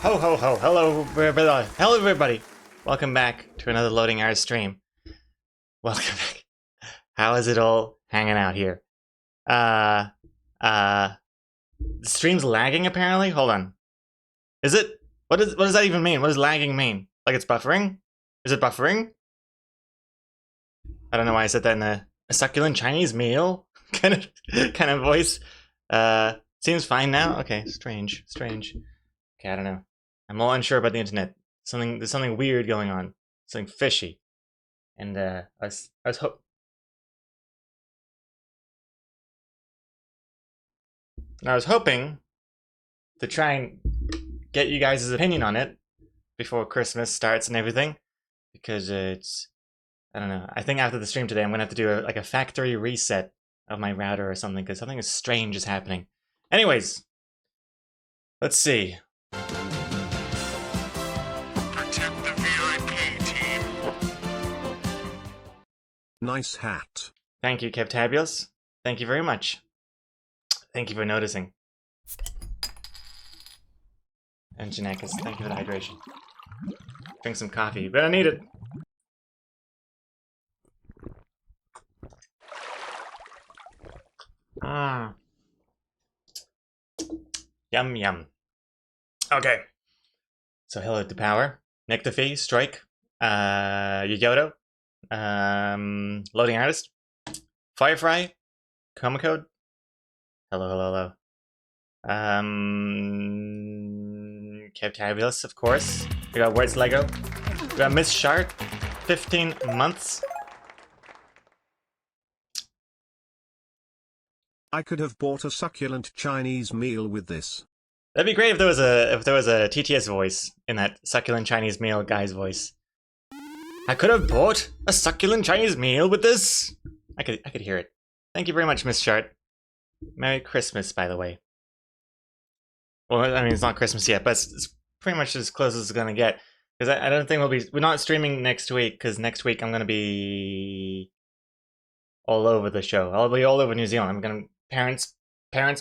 Ho ho ho, hello everybody, hello everybody. Welcome back to another Loading Hours stream. Welcome back. How is it all hanging out here? The stream's lagging apparently? Hold on. Is it? What does that even mean? What does lagging mean? Like it's buffering? Is it buffering? I don't know why I said that in a succulent Chinese meal kind of voice. Seems fine now? Okay, strange. Okay, I don't know. I'm all unsure about the internet. There's something weird going on. Something fishy. And I was hoping to try and get you guys' opinion on it before Christmas starts and everything, because I don't know. I think after the stream today, I'm gonna have to do a factory reset of my router or something, because something strange is happening. Anyways, let's see. Protect the VIP team. Nice hat. Thank you, Kevtabulos. Thank you very much. Thank you for noticing. And Janakis, thank you for the hydration. Drink some coffee, but I need it. Yum yum. Okay. So hello to Power, Nectafee, Strike, Yoyoto, Loading Artist, Firefly, Coma Code. Hello. Kevtabulos, of course. We got Words Lego. We got Miss Shark, 15 months. I could have bought a succulent Chinese meal with this. That'd be great if there was a TTS voice in that succulent Chinese meal guy's voice. I could have bought a succulent Chinese meal with this. I could hear it. Thank you very much, Miss Shark. Merry Christmas, by the way. Well, I mean, it's not Christmas yet, but it's pretty much as close as it's gonna get. Because I don't think we're not streaming next week, because next week I'm gonna be all over the show. I'll be all over New Zealand. I'm gonna parents'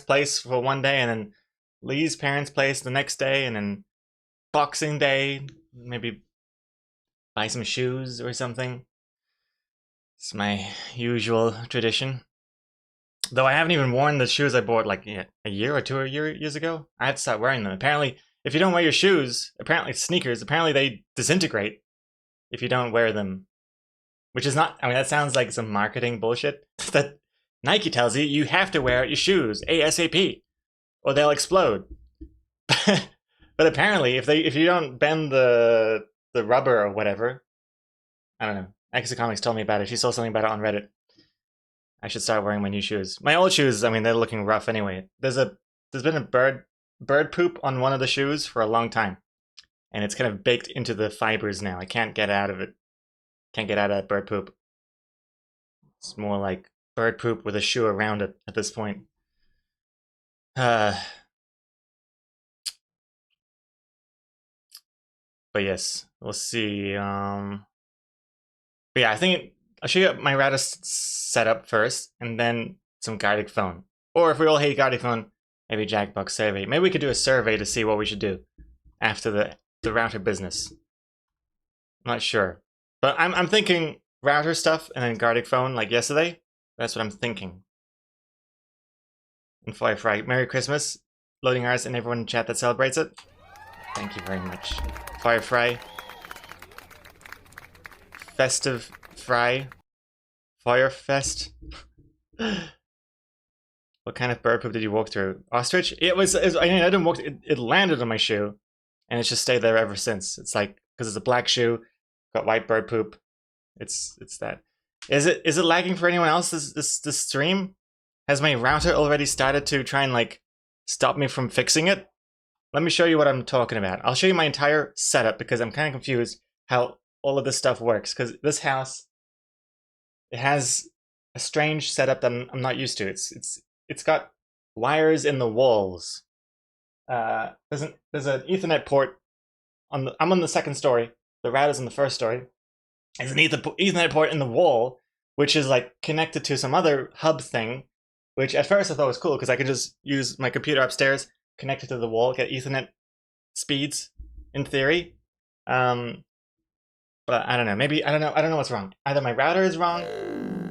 place for one day, and then Lee's parents' place the next day, and then Boxing Day, maybe buy some shoes or something. It's my usual tradition. Though I haven't even worn the shoes I bought like a year or two years ago. I have to start wearing them. Apparently, if you don't wear your shoes, sneakers, apparently they disintegrate if you don't wear them. Which is not, I mean, that sounds like some marketing bullshit that Nike tells you you have to wear your shoes ASAP or they'll explode. But apparently, if you don't bend the rubber or whatever, I don't know. Exocomics told me about it. She saw something about it on Reddit. I should start wearing my new shoes. My old shoes, I mean, they're looking rough anyway. There's been a bird poop on one of the shoes for a long time, and it's kind of baked into the fibers now. I can't get out of it. Can't get out of that bird poop. It's more like bird poop with a shoe around it at this point. But yes, we'll see. But yeah, I think I'll show you my router setup first, and then some guarded phone. Or if we all hate guarded phone, maybe Jackbox survey. Maybe we could do a survey to see what we should do after the router business. I'm not sure, but I'm thinking router stuff and then guarded phone like yesterday. That's what I'm thinking. And Firefly, Merry Christmas, Loading Hours, and everyone in chat that celebrates it. Thank you very much, Firefly. Festive Fry. Firefest. What kind of bird poop did you walk through? Ostrich? I mean, I didn't walk. It landed on my shoe, and it's just stayed there ever since. It's like, because it's a black shoe, got white bird poop. It's that. Is it lagging for anyone else? This stream? Has my router already started to try and like stop me from fixing it? Let me show you what I'm talking about. I'll show you my entire setup because I'm kind of confused how all of this stuff works. Because this house, it has a strange setup that I'm not used to. It's got wires in the walls. There's an Ethernet port I'm on the second story. The router's on the first story. There's an Ethernet port in the wall, which is like connected to some other hub thing, which at first I thought was cool because I could just use my computer upstairs, connect it to the wall, get Ethernet speeds in theory. But I don't know. Maybe I don't know what's wrong. Either my router is wrong,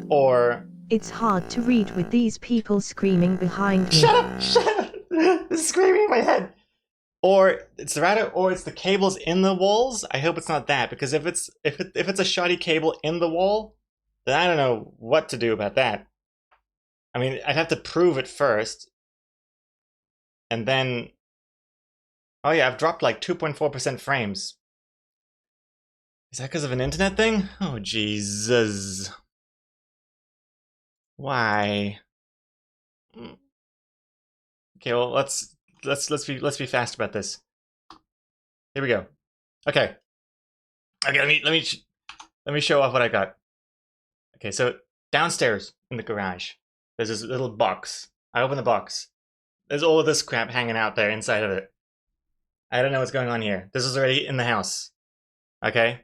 or It's hard to read with these people screaming behind me. shut up! Shut up! This is screaming in my head. Or it's the router, or it's the cables in the walls. I hope it's not that, because if it's a shoddy cable in the wall, then I don't know what to do about that. I mean, I'd have to prove it first, and then, oh yeah, I've dropped like 2.4% frames. Is that because of an internet thing? Oh Jesus! Why? Okay, well let's be fast about this. Here we go. Okay. Okay, let me show off what I got. Okay, so downstairs in the garage, there's this little box. I open the box. There's all of this crap hanging out there inside of it. I don't know what's going on here. This is already in the house. Okay?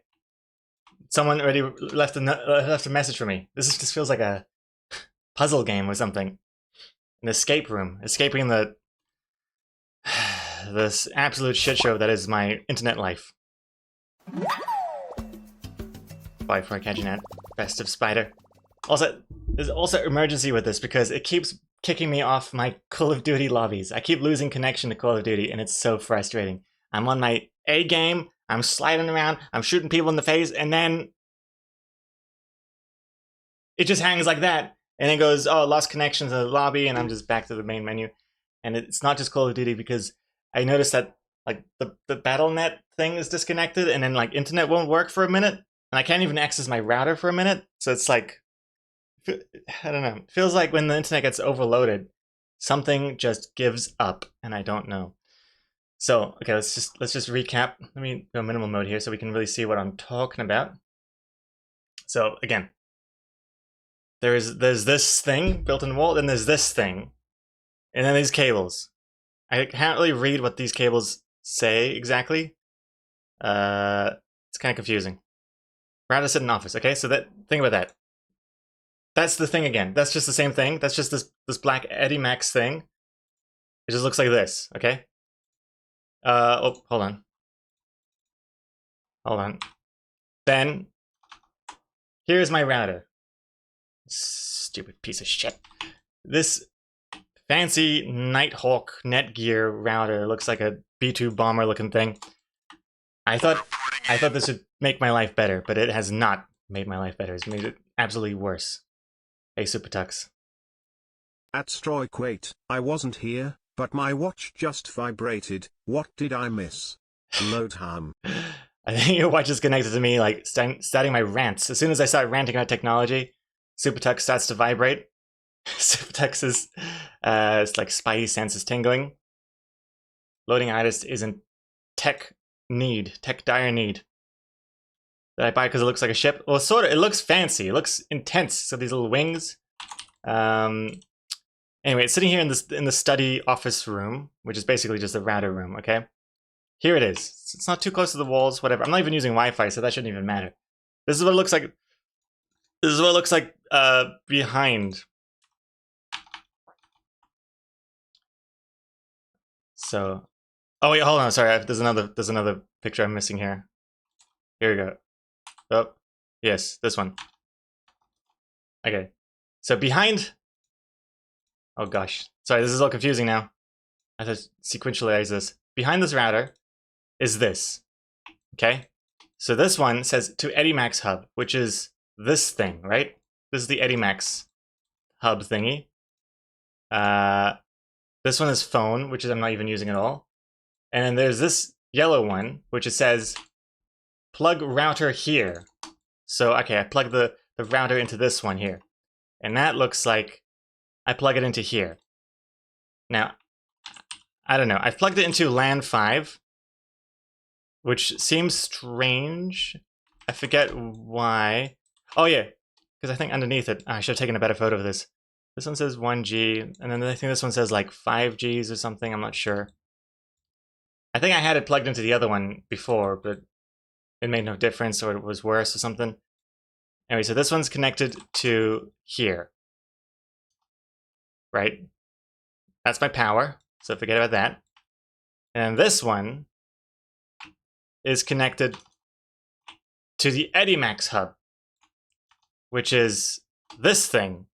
Someone already left a message for me. This feels like a puzzle game or something. An escape room. Escaping this absolute shit show that is my internet life. Bye before I catch you net. Festive spider. Also, there's also emergency with this because it keeps kicking me off my Call of Duty lobbies. I keep losing connection to Call of Duty and it's so frustrating. I'm on my A game, I'm sliding around, I'm shooting people in the face, and then it just hangs like that. And it goes, oh, lost connection to the lobby, and I'm just back to the main menu. And it's not just Call of Duty because I noticed that like the BattleNet thing is disconnected, and then like internet won't work for a minute, and I can't even access my router for a minute. So it's like, I don't know. It feels like when the internet gets overloaded, something just gives up, and I don't know. So okay, let's just recap. Let me go minimal mode here so we can really see what I'm talking about. So again, there's this thing built in the wall, then there's this thing, and then these cables. I can't really read what these cables say exactly. It's kind of confusing. Router sit in office. Okay, so think about that. That's the thing again. That's just the same thing. That's just this black Eddie Max thing. It just looks like this. Okay. Oh, hold on. Hold on. Then here's my router. Stupid piece of shit. This fancy Nighthawk Netgear router looks like a B-2 bomber looking thing. I thought this would make my life better, but it has not made my life better. It's made it absolutely worse. Hey, Super Tux. At Stroyquate, I wasn't here, but my watch just vibrated. What did I miss? loadWow. I think your watch is connected to me, like, starting my rants. As soon as I start ranting about technology, SuperTux starts to vibrate. SuperTux's, it's like spidey senses tingling. Loading artist is in tech dire need. Did I buy it because it looks like a ship? Well, sort of. It looks fancy. It looks intense. So these little wings. Anyway, it's sitting here in the study office room, which is basically just a router room, okay? Here it is. It's not too close to the walls, whatever. I'm not even using Wi-Fi, so that shouldn't even matter. This is what it looks like. This is what it looks like behind. So, oh wait, hold on. Sorry, there's another picture I'm missing here. Here we go. Oh, yes, this one. Okay, so behind. Oh gosh, sorry, this is all confusing now. I have to sequentialize this. Behind this router is this. Okay, so this one says to EddieMax hub, which is this thing, right? This is the EddieMax hub thingy. This one is phone, which is I'm not even using at all. And then there's this yellow one, which it says plug router here. So okay, I plug the router into this one here. And that looks like I plug it into here. Now, I don't know. I've plugged it into LAN 5, which seems strange. I forget why. Oh yeah, because I think underneath it, I should have taken a better photo of this. This one says 1G, and then I think this one says like 5Gs or something, I'm not sure. I think I had it plugged into the other one before, but it made no difference, or it was worse or something. Anyway, so this one's connected to here. Right? That's my power, so forget about that. And this one is connected to the Edimax hub, which is this thing.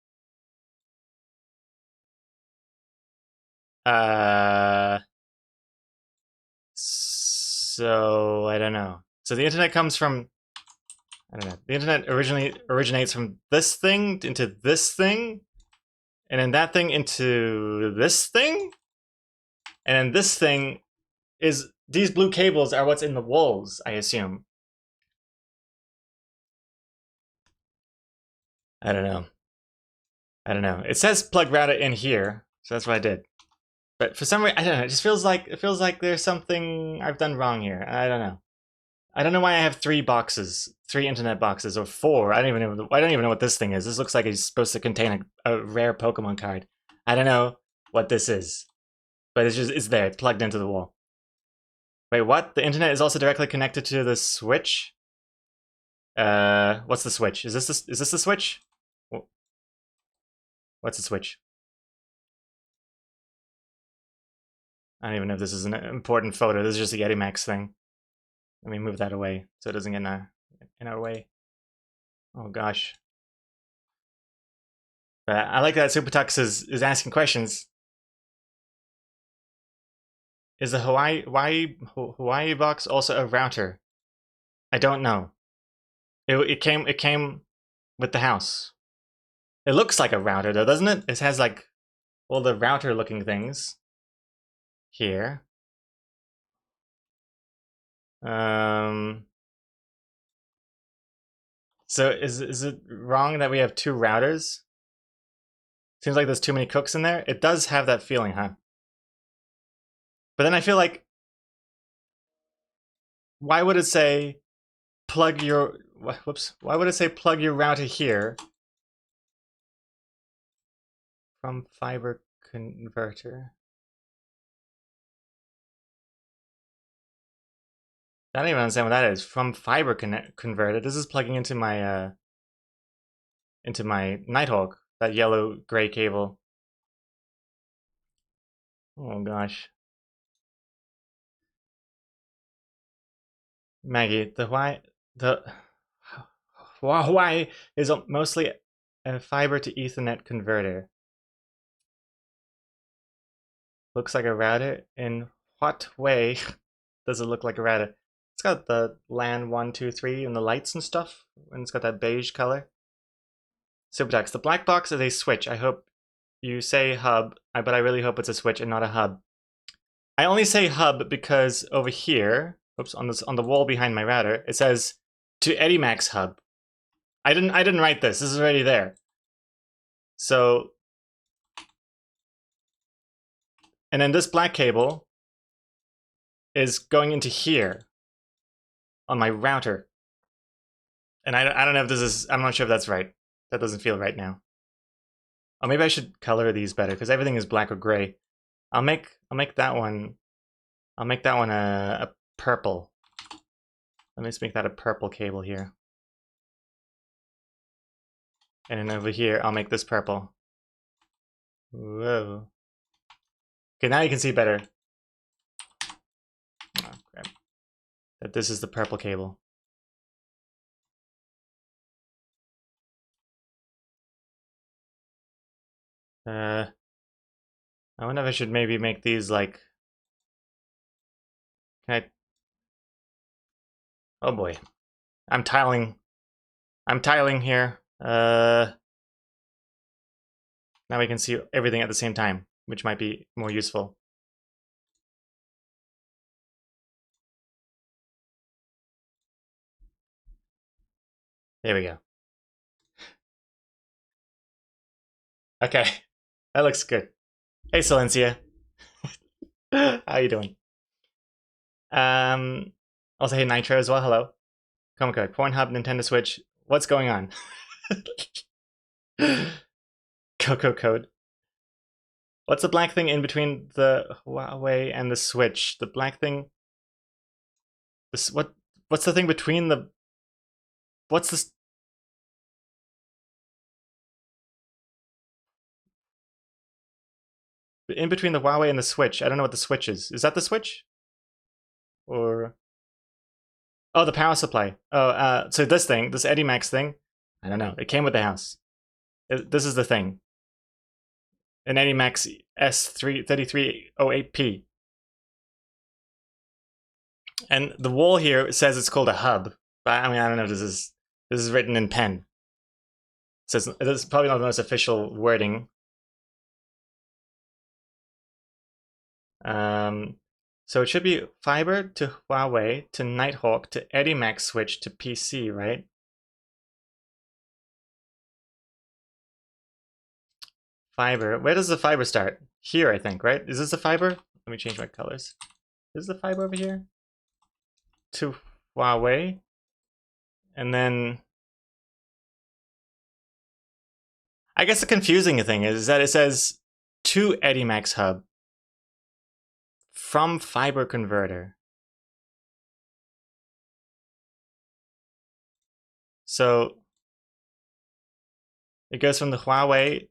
So I don't know. So the internet comes from, I don't know. The internet originates from this thing into this thing, and then that thing into this thing, and then this thing is, these blue cables are what's in the walls, I assume. I don't know. I don't know. It says plug router in here, so that's what I did. But for some reason, I don't know. It just feels like there's something I've done wrong here. I don't know. I don't know why I have 3 boxes, 3 internet boxes, or 4. I don't even know what this thing is. This looks like it's supposed to contain a rare Pokemon card. I don't know what this is, but it's there. It's plugged into the wall. Wait, what? The internet is also directly connected to the switch? What's the switch? Is this the switch? What's the switch? I don't even know if this is an important photo. This is just the Edimax thing. Let me move that away so it doesn't get in our way. Oh gosh. But I like that Supertux is asking questions. Is the Hawaii box also a router? I don't know. It came with the house. It looks like a router though, doesn't it? It has like all the router looking things here. So is it wrong that we have 2 routers? Seems like there's too many cooks in there. It does have that feeling, huh? But then I feel like, why would it say plug your, whoops, why would it say plug your router here from fiber converter? I don't even understand what that is. From fiber converter. This is plugging into my Nighthawk, that yellow gray cable. Oh gosh. Maggie, the Huawei is mostly a fiber to Ethernet converter. Looks like a router. In what way does it look like a router? It's got the LAN 1, 2, 3 and the lights and stuff, and it's got that beige color. Supertext, the black box is a switch. I hope you say hub, but I really hope it's a switch and not a hub. I only say hub because over here, oops, on the wall behind my router, it says to Edimax hub. I didn't write this. This is already there. So, and then this black cable is going into here on my router. And I don't know if this is, I'm not sure if that's right. That doesn't feel right now. Oh, maybe I should color these better because everything is black or gray. I'll make that one a purple. Let me just make that a purple cable here. And then over here, I'll make this purple. Whoa. Okay, now you can see better. Oh, crap. That this is the purple cable. I wonder if I should maybe make these like... Can I... Oh boy. I'm tiling here. Now we can see everything at the same time, which might be more useful. There we go. Okay, that looks good. Hey, Silencia. How you doing? Also, hey, Nitro as well. Hello. Comic Code, Pornhub, Nintendo Switch. What's going on? Coco Code. What's the black thing in between the Huawei and the Switch? The black thing. This what's the thing between the? What's this? In between the Huawei and the Switch. I don't know what the Switch is. Is that the Switch? Or Oh, the power supply. Oh, so this thing, this Edimax thing, I don't know. It came with the house. This is the thing. An Edimax S3308P. And the wall here says it's called a hub. But I mean, I don't know if this is written in pen. So it's probably not the most official wording. So it should be fiber to Huawei to Nighthawk to Edimax switch to PC, right? Fiber. Where does the fiber start? Here, I think, right? Is this the fiber? Let me change my colors. Is the fiber over here? To Huawei. And then I guess the confusing thing is that it says to Edimax hub from fiber converter. So it goes from the Huawei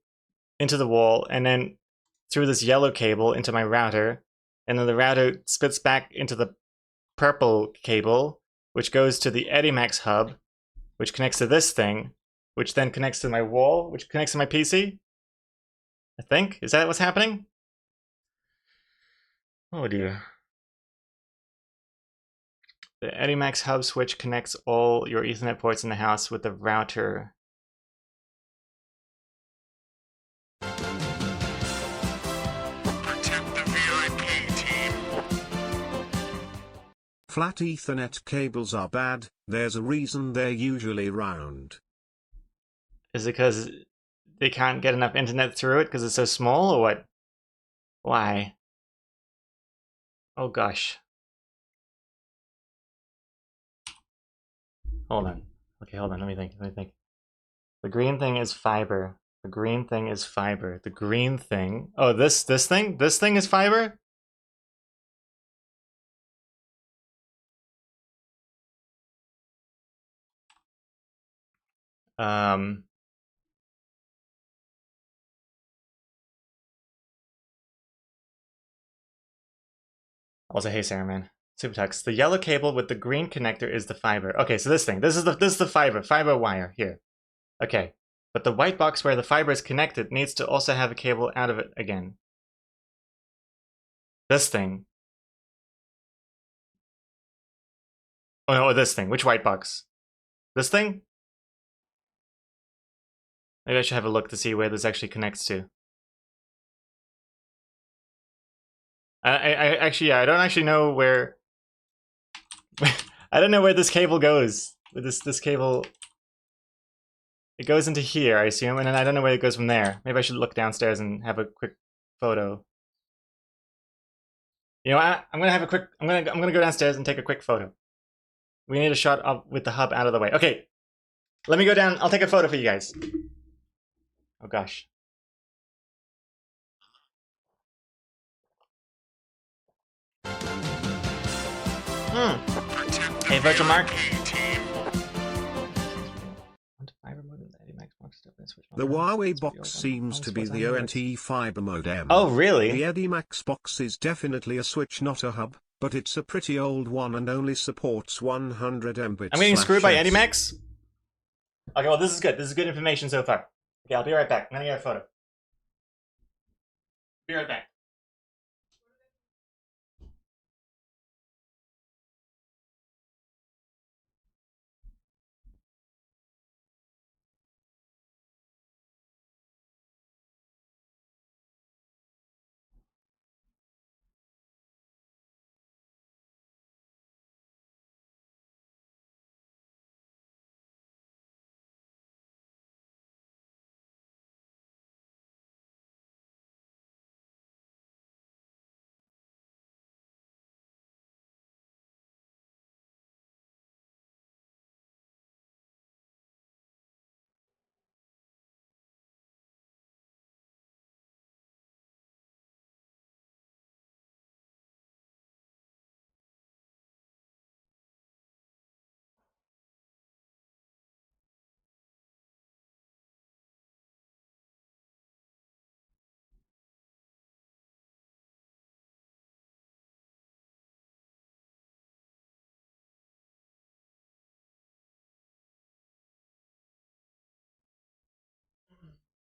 into the wall and then through this yellow cable into my router, and then the router splits back into the purple cable, which goes to the Edimax hub, which connects to this thing, which then connects to my wall, which connects to my PC. I think. Is that what's happening? Oh dear. The Edimax hub switch connects all your Ethernet ports in the house with the router. Protect the VIP team. Flat Ethernet cables are bad, there's a reason they're usually round. Is it because they can't get enough internet through it because it's so small, or what? Why? Oh gosh. Hold on. Okay, hold on. Let me think. The green thing is fiber. The green thing is fiber. The green thing. Oh, this thing? This thing is fiber? Also, hey Sarah, man. Supertux. The yellow cable with the green connector is the fiber. Okay, so this thing. This is the fiber wire here. Okay. But the white box where the fiber is connected needs to also have a cable out of it again. This thing. Oh no, this thing. Which white box? This thing? Maybe I should have a look to see where this actually connects to. I actually, yeah, I don't actually know where. I don't know where this cable goes. With this cable, it goes into here, I assume, and then I don't know where it goes from there. Maybe I should look downstairs and have a quick photo. You know, I'm gonna have a quick. I'm gonna go downstairs and take a quick photo. We need a shot of with the hub out of the way. Okay, let me go down. I'll take a photo for you guys. Oh gosh. Protect the Hey, Virtual Mark. VIP team. The Huawei box seems to be the ONT fiber modem. Oh, really? The Edimax box is definitely a switch, not a hub, but it's a pretty old one and only supports 100 Mbps. I'm getting screwed by Edimax? Okay, well, this is good. This is good information so far. Okay, I'll be right back. I'm gonna get a photo. Be right back.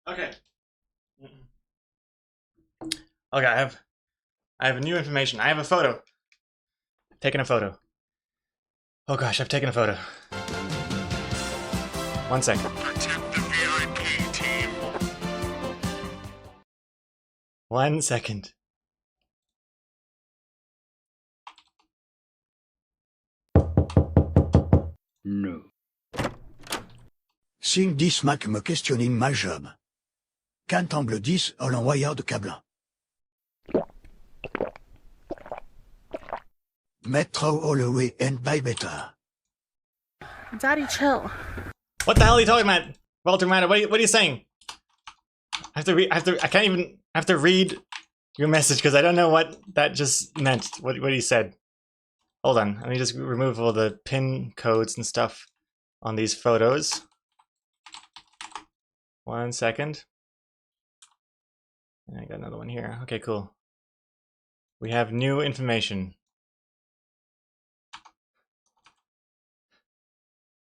Okay. Okay, I have new information. I have a photo. Taken a photo. Oh gosh, I've taken a photo. 1 second. Protect the VIP team. 1 second. No. Think 10 make me questioning my job. Can't ensemble 10 à l'envoyeur de câble. Metro Holloway and by better. Daddy, chill. What the hell are you talking about, Walter Matter? What are you saying? I have to read. I can't even. I have to read your message because I don't know what that just meant. What he said. Hold on. Let me just remove all the pin codes and stuff on these photos. 1 second. And I got another one here. Okay, cool. We have new information.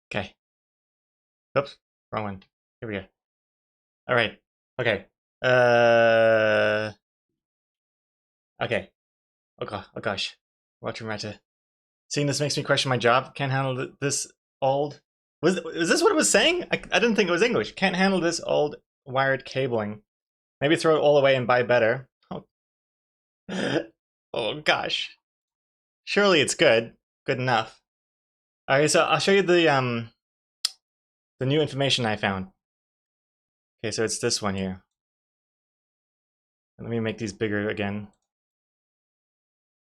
Okay. Oops, wrong one. Here we go. All right. Okay. Okay. Oh gosh. Watch your matter. Seeing this makes me question my job. Can't handle this old. Was this what it was saying? I didn't think it was English. Can't handle this old wired cabling. Maybe throw it all away and buy better. Oh, oh gosh. Surely it's good. Good enough. Alright, so I'll show you the new information I found. Okay, so it's this one here. Let me make these bigger again.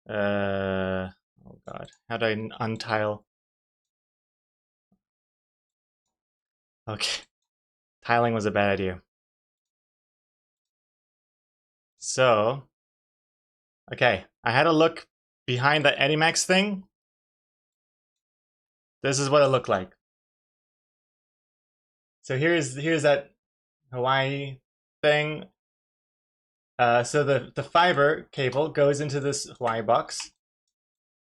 Oh god. How do I untile? Okay. Tiling was a bad idea. So, okay, I had a look behind the Edimax thing. This is what it looked like. So here's that Hawaii thing. So the fiber cable goes into this Hawaii box,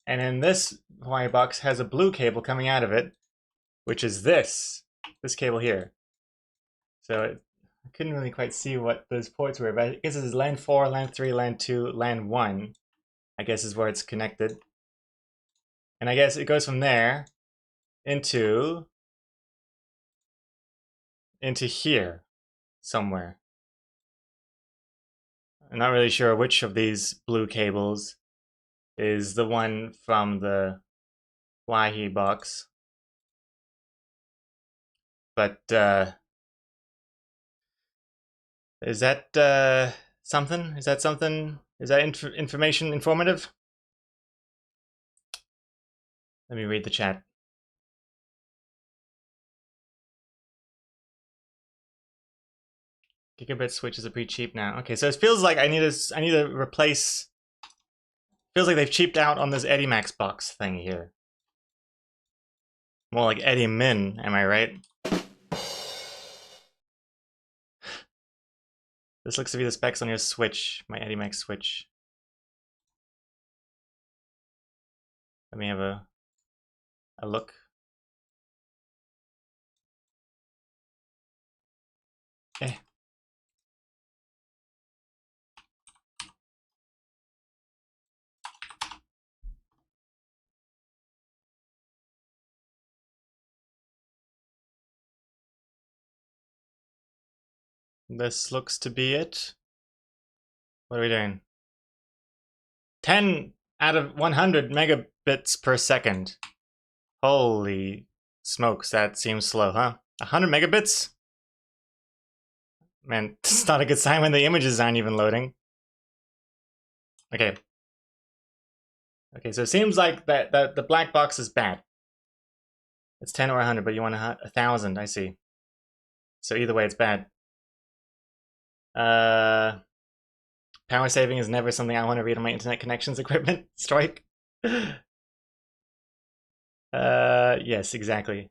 and then this Hawaii box has a blue cable coming out of it, which is this cable here. So I couldn't really quite see what those ports were, but I guess this is LAN 4, LAN 3, LAN 2, LAN 1, I guess is where it's connected. And I guess it goes from there into here somewhere. I'm not really sure which of these blue cables is the one from the Hawaii box. But is that something? Is that something? Is that information informative? Let me read the chat. Gigabit switches are pretty cheap now. Okay, so it feels like I need to replace. Feels like they've cheaped out on this Edimax box thing here. More like Eddie Min, am I right? This looks to be the specs on your switch, my Edimax switch. Let me have a look. Okay. This looks to be it. What are we doing? 10 out of 100 megabits per second. Holy smokes, that seems slow, huh? 100 megabits? Man, it's not a good sign when the images aren't even loading. Okay. Okay, so it seems like that the black box is bad. It's 10 or 100, but you want 1,000, I see. So either way, it's bad. Power saving is never something I want to read on my internet connections equipment. Strike. Yes, exactly.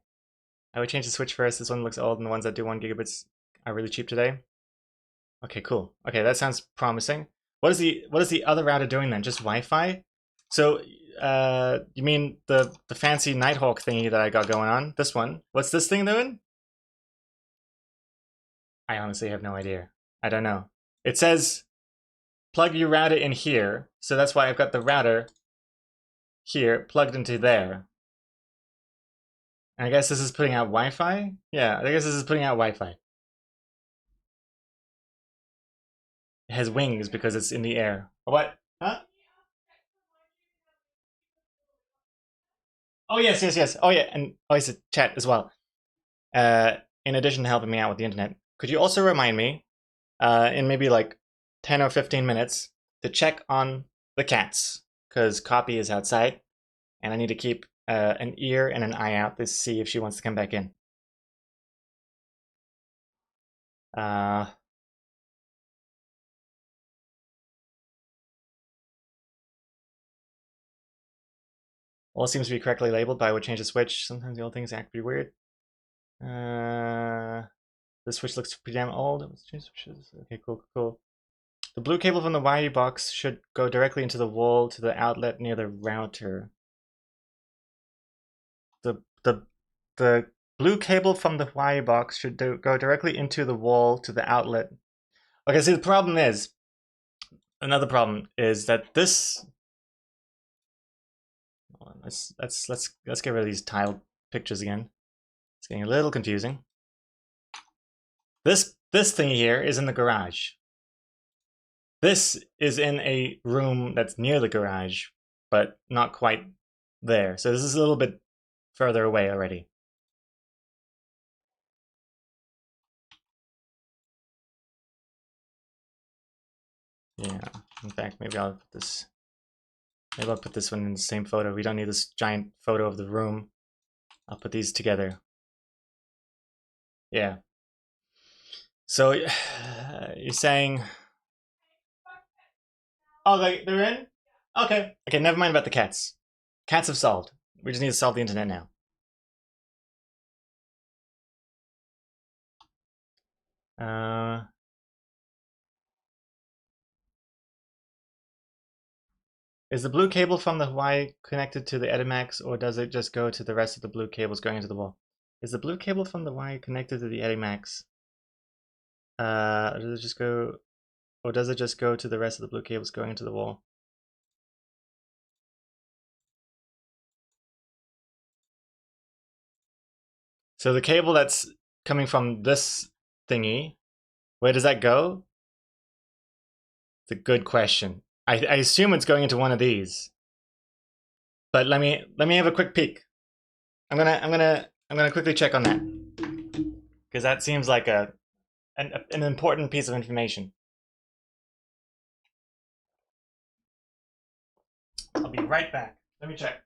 I would change the switch first. This one looks old, and the ones that do 1 gigabits are really cheap today. Okay, cool. Okay, that sounds promising. What is the other router doing then? Just Wi-Fi? So, you mean the fancy Nighthawk thingy that I got going on? This one. What's this thing doing? I honestly have no idea. I don't know. It says plug your router in here, so that's why I've got the router here plugged into there. And I guess this is putting out Wi-Fi? Yeah, I guess this is putting out Wi-Fi. It has wings because it's in the air. What? Huh? Oh yes, yes, yes. Oh yeah, and oh, it's a chat as well. In addition to helping me out with the internet, could you also remind me, in maybe like 10 or 15 minutes, to check on the cats? Because Copy is outside, and I need to keep an ear and an eye out to see if she wants to come back in. All seems to be correctly labeled, but I would change the switch. Sometimes the old things act pretty weird. The switch looks pretty damn old. Let's change switches. Okay, cool, cool. The blue cable from the wire box should go directly into the wall to the outlet near the router. The blue cable from the wire box should go directly into the wall to the outlet. Okay, see the problem is, another problem is that this. Let's get rid of these tiled pictures again. It's getting a little confusing. This thing here is in the garage. This is in a room that's near the garage, but not quite there. So this is a little bit further away already. Yeah, in fact, maybe I'll put this. Maybe I'll put this one in the same photo. We don't need this giant photo of the room. I'll put these together. Yeah. So you're saying? Oh, they're in? Okay. Okay, never mind about the cats. Cats have solved. We just need to solve the internet now. Is the blue cable from the Hawaii connected to the Edimax, or does it just go to the rest of the blue cables going into the wall? Is the blue cable from the Hawaii connected to the Edimax? Or does it just go to the rest of the blue cables going into the wall? So the cable that's coming from this thingy, where does that go? It's a good question. I assume it's going into one of these. But let me have a quick peek. I'm gonna quickly check on that. Because that seems like an important piece of information. I'll be right back. Let me check.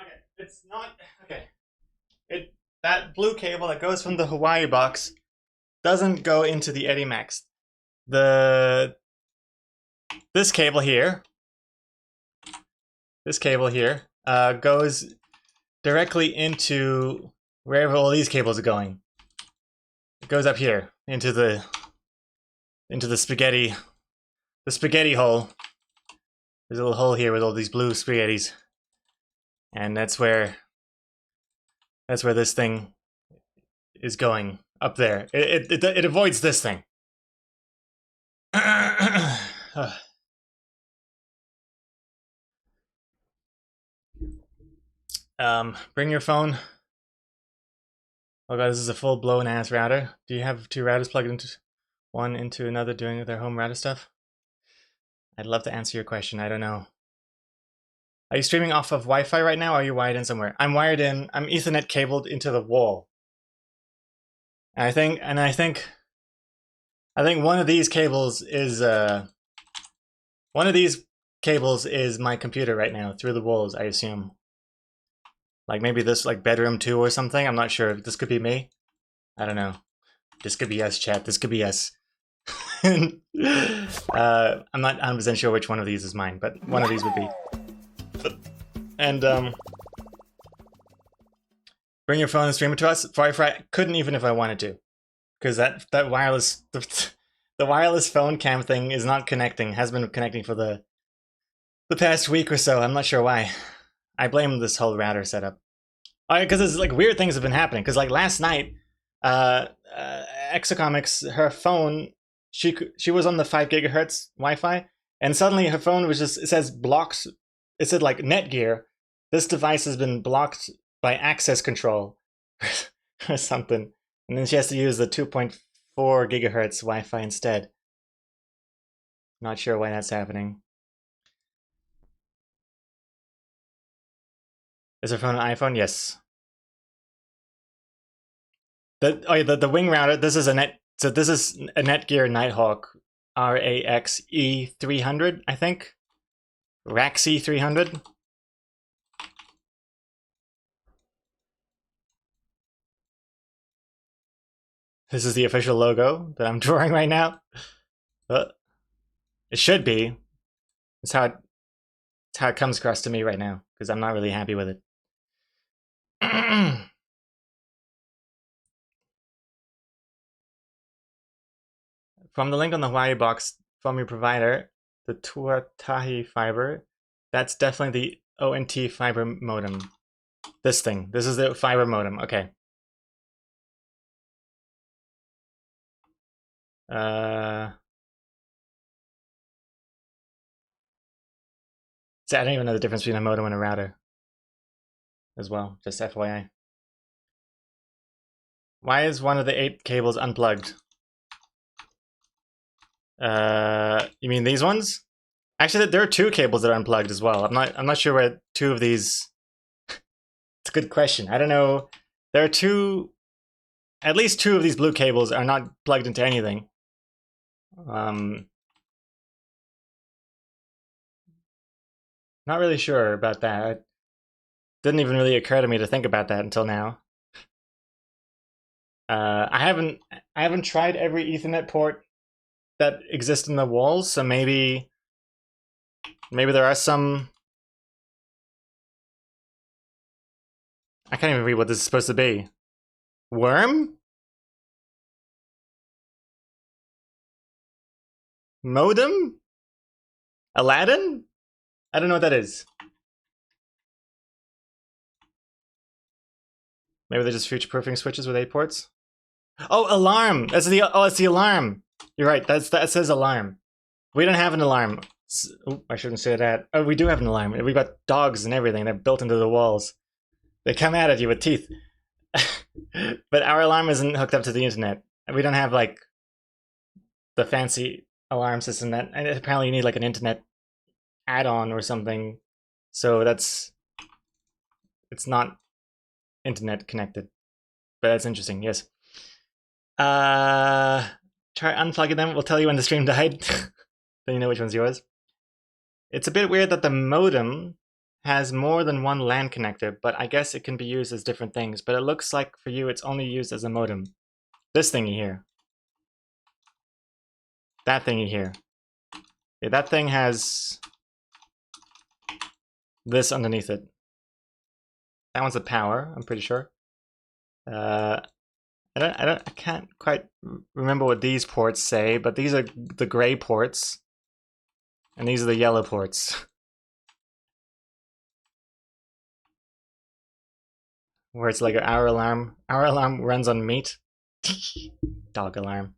Okay, it's not okay. That blue cable that goes from the Hawaii box doesn't go into the Edimax. This cable here goes directly into wherever all these cables are going. It goes up here into the spaghetti hole. There's a little hole here with all these blue spaghettis, and that's where this thing is going up there. It avoids this thing. Bring your phone. Oh god, this is a full-blown ass router. Do you have two routers plugged into one into another doing their home router stuff? I'd love to answer your question. I don't know. Are you streaming off of Wi-Fi right now, or are you wired in somewhere? I'm wired in. I'm Ethernet cabled into the wall. And I think one of these cables is my computer right now through the walls, I assume. Like maybe this like bedroom 2 or something. I'm not sure. This could be me. I don't know. This could be us, chat. This could be us. I'm not 100% sure which one of these is mine, but one of these would be. And bring your phone and stream it to us. Wi-Fi couldn't even if I wanted to, because that wireless the wireless phone cam thing is not connecting. Has been connecting for the past week or so. I'm not sure why. I blame this whole router setup. Because it's like weird things have been happening. Because like last night, Exocomics, her phone, she was on the 5 gigahertz Wi-Fi, and suddenly her phone was just, it says blocked. It said like Netgear. This device has been blocked by access control or something. And then she has to use the 2.4 gigahertz Wi-Fi instead. Not sure why that's happening. Is her phone an iPhone? Yes. The wing router. This is a Netgear Nighthawk RAXE 300, I think. RAXE 300. This is the official logo that I'm drawing right now. It should be. It's how it comes across to me right now, because I'm not really happy with it. From the link on the Hawaii box from your provider, the Tuatahi fiber, that's definitely the ONT fiber modem. This thing. This is the fiber modem. Okay. So I don't even know the difference between a modem and a router as well, just FYI. Why is one of the 8 cables unplugged? You mean these ones? Actually, there are 2 cables that are unplugged as well. I'm not sure where 2 of these. It's a good question. I don't know. There are at least 2 of these blue cables are not plugged into anything. Not really sure about that. It didn't even really occur to me to think about that until now. I haven't tried every Ethernet port that exists in the walls, so maybe there are some. I can't even read what this is supposed to be. Worm? Modem? Aladdin? I don't know what that is. Maybe they're just future-proofing switches with 8 ports. Oh, alarm! It's the alarm. You're right. That says alarm. We don't have an alarm. Oh, I shouldn't say that. Oh, we do have an alarm. We've got dogs and everything. They're built into the walls. They come out at you with teeth. But our alarm isn't hooked up to the internet. We don't have like the fancy alarm system that, and apparently you need like an internet add-on or something. So it's not internet connected. But that's interesting, yes. Try unplugging them. We'll tell you when the stream died. Then you know which one's yours. It's a bit weird that the modem has more than one LAN connector, but I guess it can be used as different things. But it looks like for you it's only used as a modem. This thingy here. That thingy here. Yeah, that thing has this underneath it. That one's the power, I'm pretty sure. I can't quite remember what these ports say, but these are the gray ports, and these are the yellow ports. Where it's like our alarm runs on meat. Dog alarm.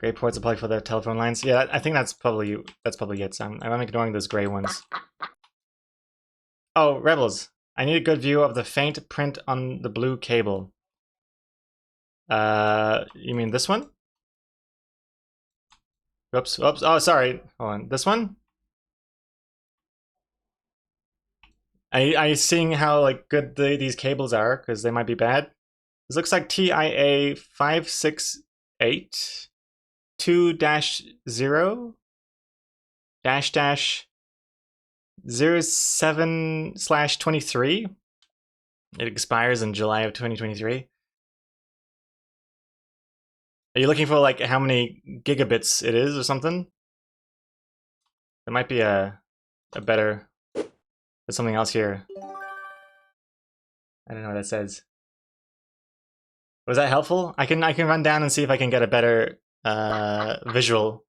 Gray ports apply for the telephone lines. Yeah, I think that's probably it. So I'm ignoring those gray ones. Oh, Rebels. I need a good view of the faint print on the blue cable. You mean this one? Oops, oops. Oh, sorry. Hold on. This one? I seeing how like good these cables are because they might be bad. This looks like TIA 568 2-0 -07/23. It expires in July of 2023. Are you looking for like how many gigabits it is or something? There might be a better. There's something else here. I don't know what that says. Was that helpful? I can run down and see if I can get a better visual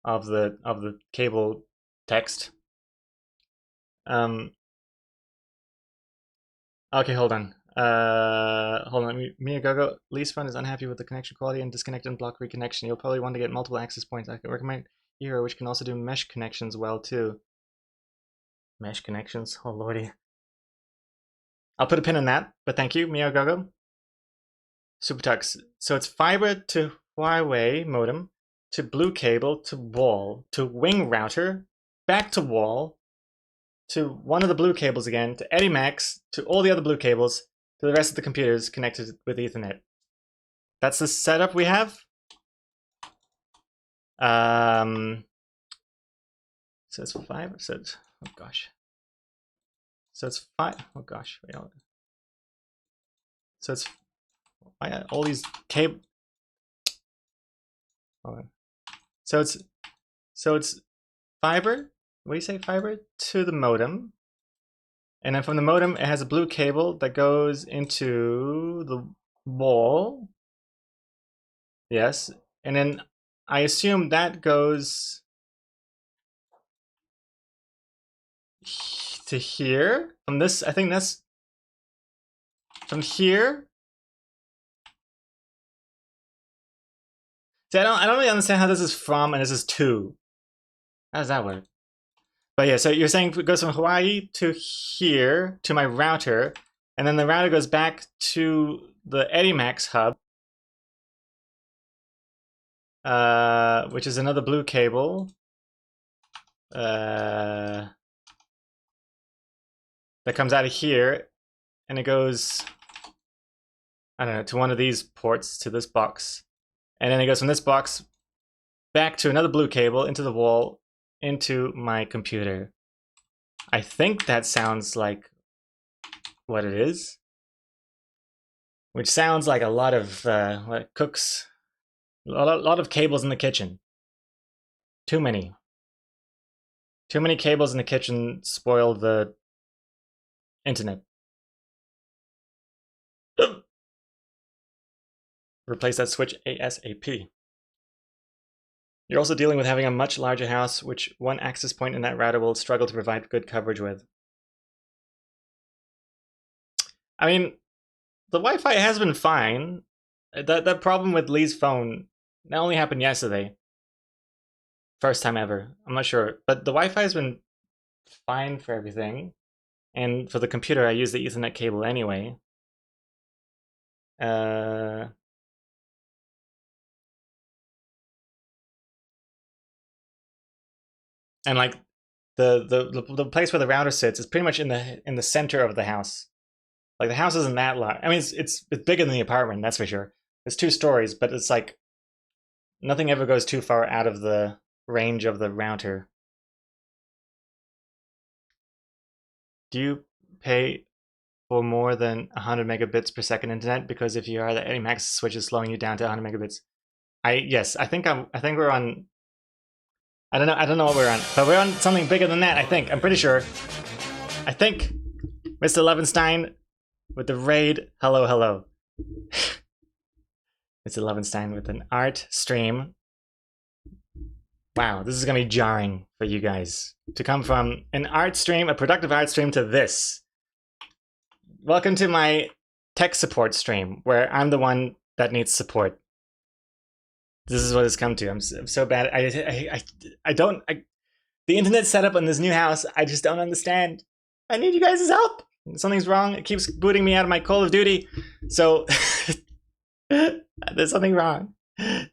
of the cable text. Okay, hold on. Hold on. Miyagogo, lease fund is unhappy with the connection quality and disconnect and block reconnection. You'll probably want to get multiple access points. I can recommend Hero, which can also do mesh connections well too. Mesh connections? Oh lordy. I'll put a pin in that, but thank you, Miyagogo. Supertux. So it's fiber to Huawei modem, to blue cable, to wall, to wing router, back to wall, to one of the blue cables again, to EddieMax, to all the other blue cables, to the rest of the computers connected with Ethernet. That's the setup we have. So it's five. So it's, oh gosh. So it's five. Oh gosh. Wait, so it's all these cable. Hold on. So it's fiber. What do you say? Fiber to the modem, and then from the modem it has a blue cable that goes into the wall. Yes, and then I assume that goes to here. From this, I think that's from here. See, I don't really understand how this is from and this is to. How does that work? But yeah, so you're saying it goes from Hawaii to here to my router, and then the router goes back to the EddieMax hub, which is another blue cable that comes out of here, and it goes, I don't know, to one of these ports, to this box. And then it goes from this box back to another blue cable into the wall, into my computer. I think that sounds like what it is. Which sounds like a lot of what cooks, a lot of cables in the kitchen. Too many. Too many cables in the kitchen spoil the internet. Replace that switch ASAP. You're also dealing with having a much larger house, which one access point in that router will struggle to provide good coverage with. I mean, the Wi-Fi has been fine. That problem with Lee's phone, that only happened yesterday. First time ever. I'm not sure. But the Wi-Fi has been fine for everything. And for the computer, I use the Ethernet cable anyway. And like the place where the router sits is pretty much in the center of the house. Like the house isn't that large. I mean, it's bigger than the apartment, that's for sure. It's 2 stories, but it's like nothing ever goes too far out of the range of the router. Do you pay for more than 100 megabits per second internet? Because if you are, the EddieMax switch is slowing you down to 100 megabits. Yes, I think we're on. I don't know what we're on, but we're on something bigger than that. I think. I'm pretty sure. I think, Mr. Levenstein, with the raid. Hello, hello. Mr. Levenstein with an art stream. Wow, this is gonna be jarring for you guys to come from an art stream, a productive art stream, to this. Welcome to my tech support stream, where I'm the one that needs support. This is what it's come to. I'm so bad. The internet setup on this new house, I just don't understand. I need you guys' help. Something's wrong. It keeps booting me out of my Call of Duty. So there's something wrong.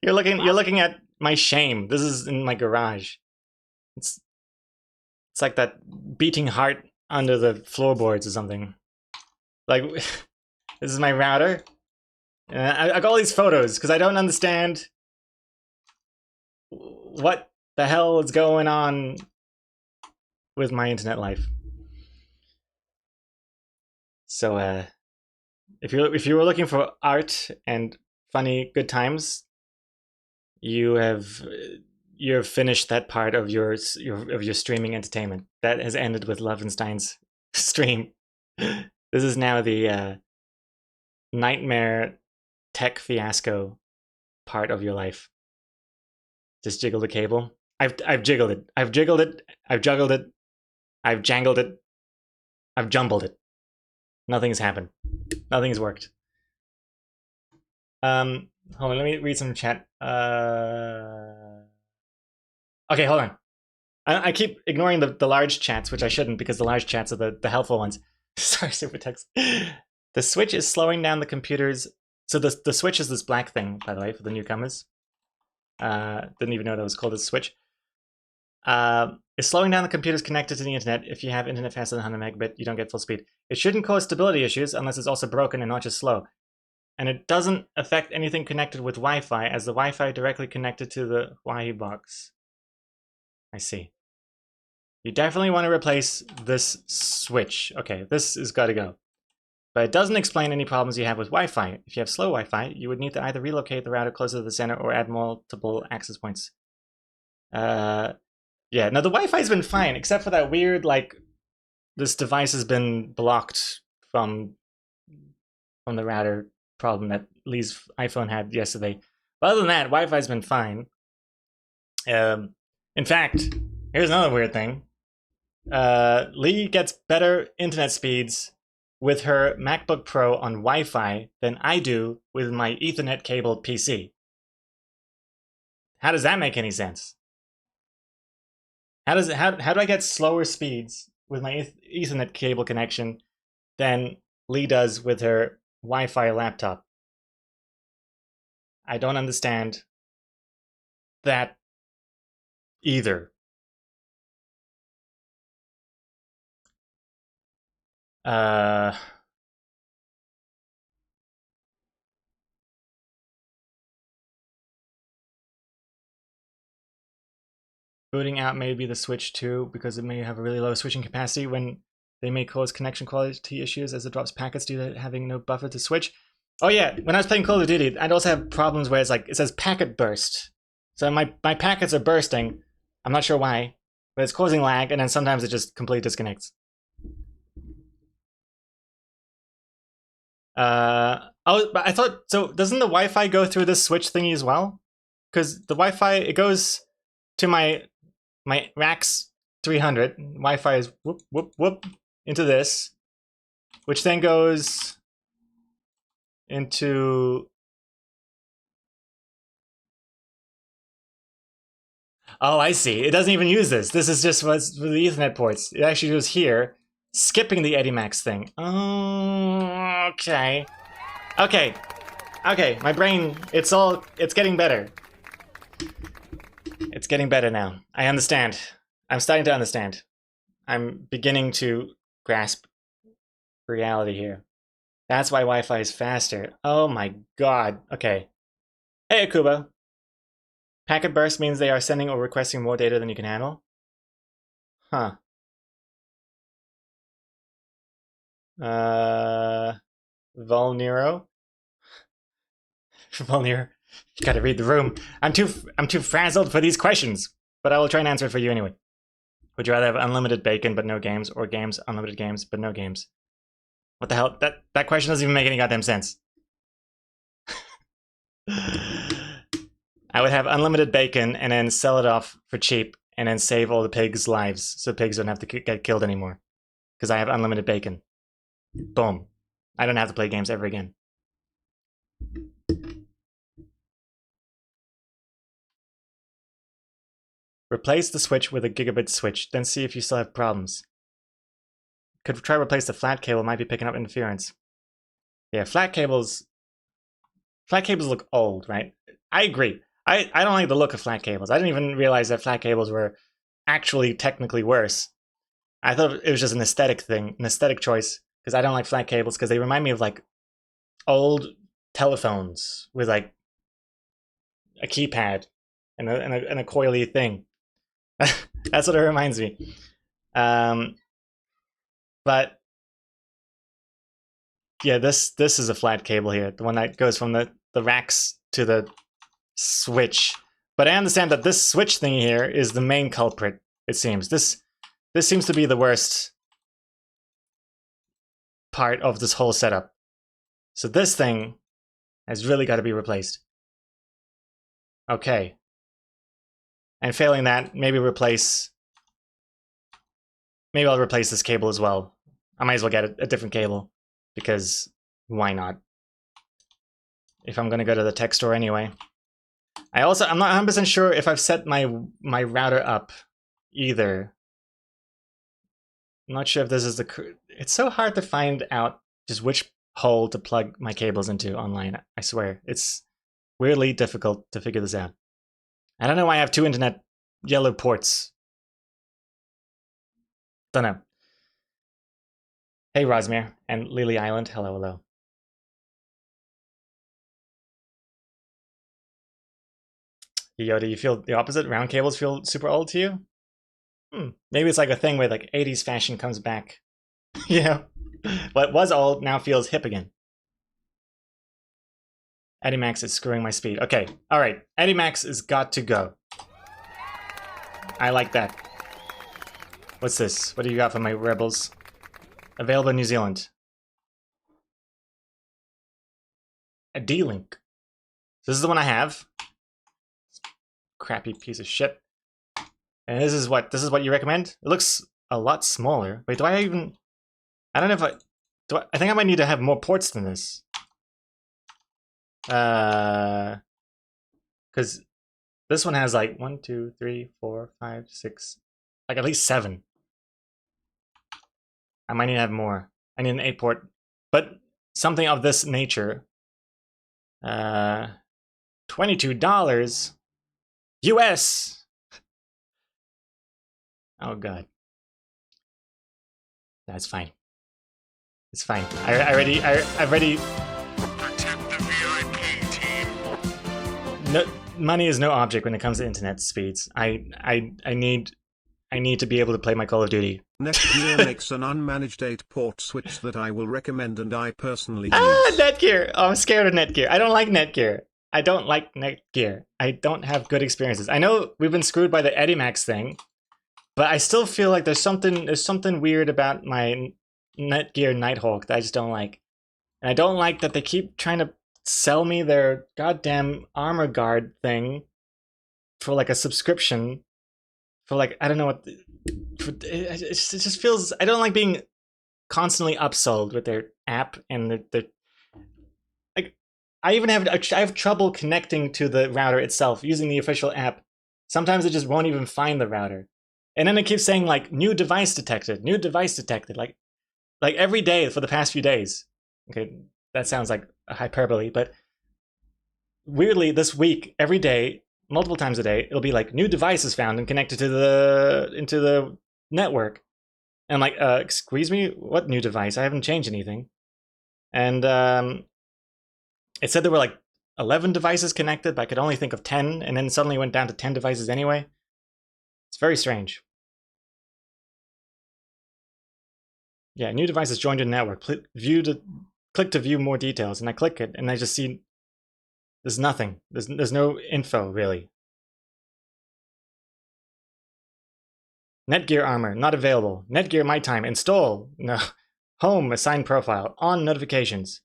You're looking at my shame. This is in my garage. It's like that beating heart under the floorboards or something. Like, this is my router. I got all these photos because I don't understand what the hell is going on with my internet life. So, if you were looking for art and funny good times, you've finished that part of your streaming entertainment. That has ended with Lovenstein's stream. This is now the nightmare tech fiasco part of your life. Just jiggle the cable. I've jiggled it. I've jiggled it. I've juggled it. I've jangled it. I've jumbled it. Nothing's happened. Nothing's worked. Hold on, let me read some chat. Okay, hold on. I keep ignoring the large chats, which I shouldn't, because the large chats are the helpful ones. Sorry, super text. The switch is slowing down the computers. So the switch is this black thing, by the way, for the newcomers. Didn't even know that was called a switch. It's slowing down the computers connected to the internet. If you have internet faster than 100 megabit, you don't get full speed. It shouldn't cause stability issues unless it's also broken and not just slow. And it doesn't affect anything connected with Wi-Fi, as the Wi-Fi directly connected to the Wi-Fi box. I see. You definitely want to replace this switch. Okay, this has got to go. But it doesn't explain any problems you have with Wi-Fi. If you have slow Wi-Fi, you would need to either relocate the router closer to the center or add multiple access points. Yeah, no, the Wi-Fi's been fine, except for that weird, like, this device has been blocked from the router problem that Lee's iPhone had yesterday. But other than that, Wi-Fi's been fine. In fact, here's another weird thing. Lee gets better internet speeds with her MacBook Pro on Wi-Fi than I do with my Ethernet cabled PC. How does that make any sense? How do I get slower speeds with my Ethernet cable connection than Lee does with her Wi-Fi laptop? I don't understand that either. Booting out may be the switch too, because it may have a really low switching capacity when they may cause connection quality issues as it drops packets due to having no buffer to switch. Oh yeah, when I was playing Call of Duty, I'd also have problems where it's like, it says packet burst. So my packets are bursting. I'm not sure why, but it's causing lag, and then sometimes it just completely disconnects. Oh, but I thought, so doesn't the Wi-Fi go through this switch thingy as well? Because the Wi-Fi, it goes to my Rax 300. Wi-Fi is whoop, whoop, whoop into this, which then goes into... Oh, I see. It doesn't even use this. This is just what's for the Ethernet ports. It actually goes here, skipping the Edimax thing. Oh, okay. Okay. Okay, my brain, it's getting better. It's getting better now. I understand. I'm starting to understand. I'm beginning to grasp reality here. That's why Wi-Fi is faster. Oh my god. Okay. Hey, Akuba. Packet burst means they are sending or requesting more data than you can handle? Huh. Volnero? Volnero. You gotta read the room. I'm too frazzled for these questions, but I will try and answer it for you anyway. Would you rather have unlimited bacon but no games, or games, unlimited games but no games? What the hell? That question doesn't even make any goddamn sense. I would have unlimited bacon and then sell it off for cheap and then save all the pigs' lives so pigs don't have to get killed anymore. Because I have unlimited bacon. Boom. I don't have to play games ever again. Replace the switch with a gigabit switch, then see if you still have problems. Could try to replace the flat cable, might be picking up interference. Yeah, flat cables look old, right? I agree. I don't like the look of flat cables. I didn't even realize that flat cables were actually technically worse. I thought it was just an aesthetic thing, an aesthetic choice, because I don't like flat cables because they remind me of like old telephones with like a keypad and a coily thing. That's what it reminds me. But yeah, this is a flat cable here, the one that goes from the racks to the switch. But I understand that this switch thing here is the main culprit, it seems. This seems to be the worst part of this whole setup. So this thing has really got to be replaced. Okay. And failing that, maybe I'll replace this cable as well. I might as well get a different cable, because why not? If I'm gonna go to the tech store anyway. I'm not 100% sure if I've set my router up either. I'm not sure if this is the... It's so hard to find out just which hole to plug my cables into online, I swear. It's weirdly difficult to figure this out. I don't know why I have 2 internet yellow ports. Don't know. Hey, Rosmere and Lily Island. Hello, hello. Yo, do you feel the opposite? Round cables feel super old to you? Maybe it's like a thing where like 80s fashion comes back. You know? What was old now feels hip again. Edimax is screwing my speed. Okay, alright. Edimax has got to go. I like that. What's this? What do you got for my rebels? Available in New Zealand. A D-Link. This is the one I have. Crappy piece of shit. And this is what you recommend? It looks a lot smaller. Wait, do I even... I don't know if I think I might need to have more ports than this. Because this one has like 1, 2, 3, 4, 5, 6, like at least 7. I might need to have more. I need an 8-port, but something of this nature. $22 US. Oh god, that's fine. It's fine. I already. Protect the VIP team. No, money is no object when it comes to internet speeds. I need to be able to play my Call of Duty. Netgear makes an unmanaged 8-port switch that I will recommend and I personally use. Netgear! Oh, I'm scared of Netgear. I don't like Netgear. I don't like Netgear. I don't have good experiences. I know we've been screwed by the Edimax thing, but I still feel like there's something weird about my Netgear Nighthawk that I just don't like. And I don't like that they keep trying to sell me their goddamn armor guard thing for like a subscription for like, I don't know what, it just feels, I don't like being constantly upsold with their app and their like, I have trouble connecting to the router itself using the official app. Sometimes it just won't even find the router. And then it keeps saying like, new device detected, like every day for the past few days. Okay, that sounds like a hyperbole, but weirdly this week, every day, multiple times a day, it'll be like new devices found and connected to into the network. And I'm like, excuse me, what new device? I haven't changed anything. And it said there were like 11 devices connected, but I could only think of 10, and then suddenly went down to 10 devices anyway. It's very strange. Yeah, new devices joined your network. Click to view more details, and I click it, and I just see there's nothing. There's no info really. Netgear armor not available. Netgear my time install. No. Home assign profile on notifications.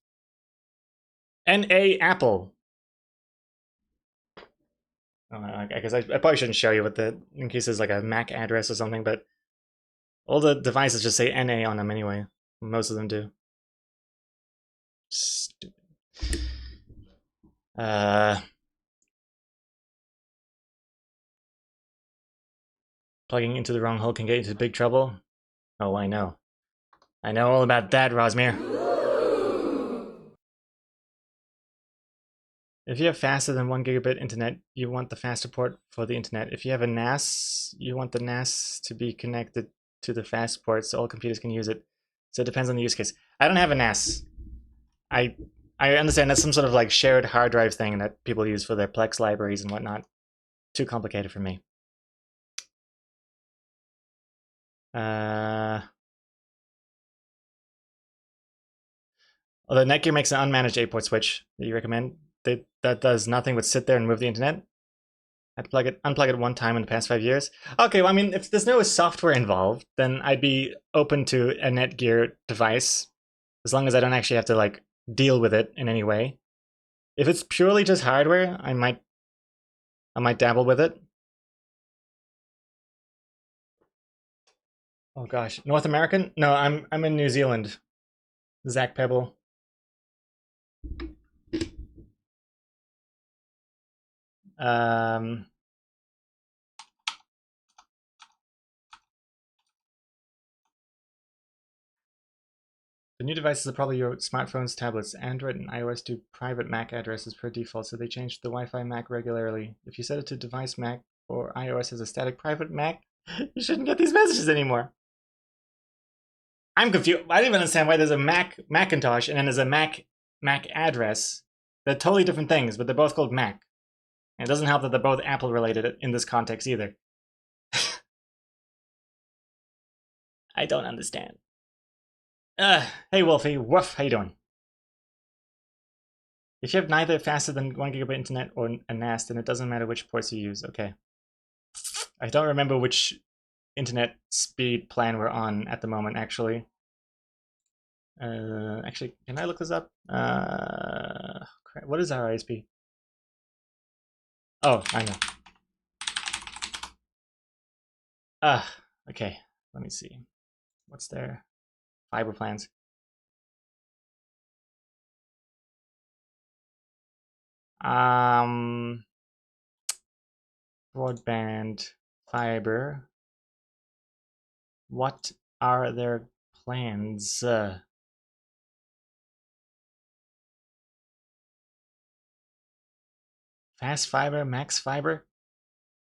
NA Apple. Oh, I guess I probably shouldn't show you what in case there's like a MAC address or something, but all the devices just say NA on them anyway. Most of them do. Stupid. Plugging into the wrong hole can get you into big trouble. Oh, I know. I know all about that, Rosmere. If you have faster than 1 gigabit internet, you want the faster port for the internet. If you have a NAS, you want the NAS to be connected to the fast port so all computers can use it. So it depends on the use case. I don't have a NAS. I understand that's some sort of like shared hard drive thing that people use for their Plex libraries and whatnot. Too complicated for me. Although Netgear makes an unmanaged 8-port switch that you recommend, that does nothing but sit there and move the internet. I had to unplug it one time in the past 5 years. Okay, well, I mean, if there's no software involved, then I'd be open to a Netgear device, as long as I don't actually have to like deal with it in any way. If it's purely just hardware, I might dabble with it. Oh gosh, North American? No, I'm in New Zealand. Zach Pebble. The new devices are probably your smartphones, tablets. Android and iOS do private MAC addresses per default, so they change the Wi-Fi MAC regularly. If you set it to device MAC or iOS as a static private MAC, you shouldn't get these messages anymore. I'm confused. I don't even understand why there's a Macintosh and then there's a MAC address. They're totally different things, but they're both called Mac. And it doesn't help that they're both Apple related in this context either. I don't understand. Hey Wolfie, woof, how you doing? If you have neither faster than 1 gigabit internet or a NAS, then it doesn't matter which ports you use. Okay. I don't remember which internet speed plan we're on at the moment, actually. Actually, can I look this up? Crap, what is our ISP? Oh, I know. Okay, let me see. What's their fiber plans? Broadband, fiber. What are their plans? Fast fiber, max fiber?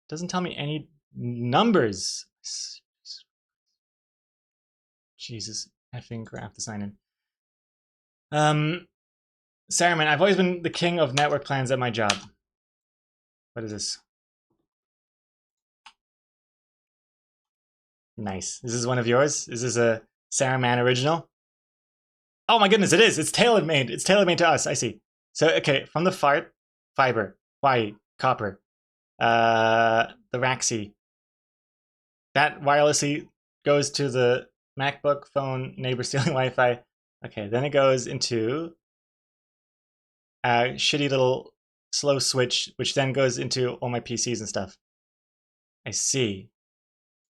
Doesn't tell me any numbers. Jesus, effing crap to sign in. Saruman, I've always been the king of network plans at my job. What is this? Nice. Is this one of yours? Is this a Saruman original? Oh my goodness, it is. It's tailor-made. It's tailor-made to us. I see. So, okay, from the fart, fiber, white, copper, the Raxi. That wirelessly goes to the MacBook, phone, neighbor stealing Wi-Fi. Okay, then it goes into a shitty little slow switch, which then goes into all my PCs and stuff. I see.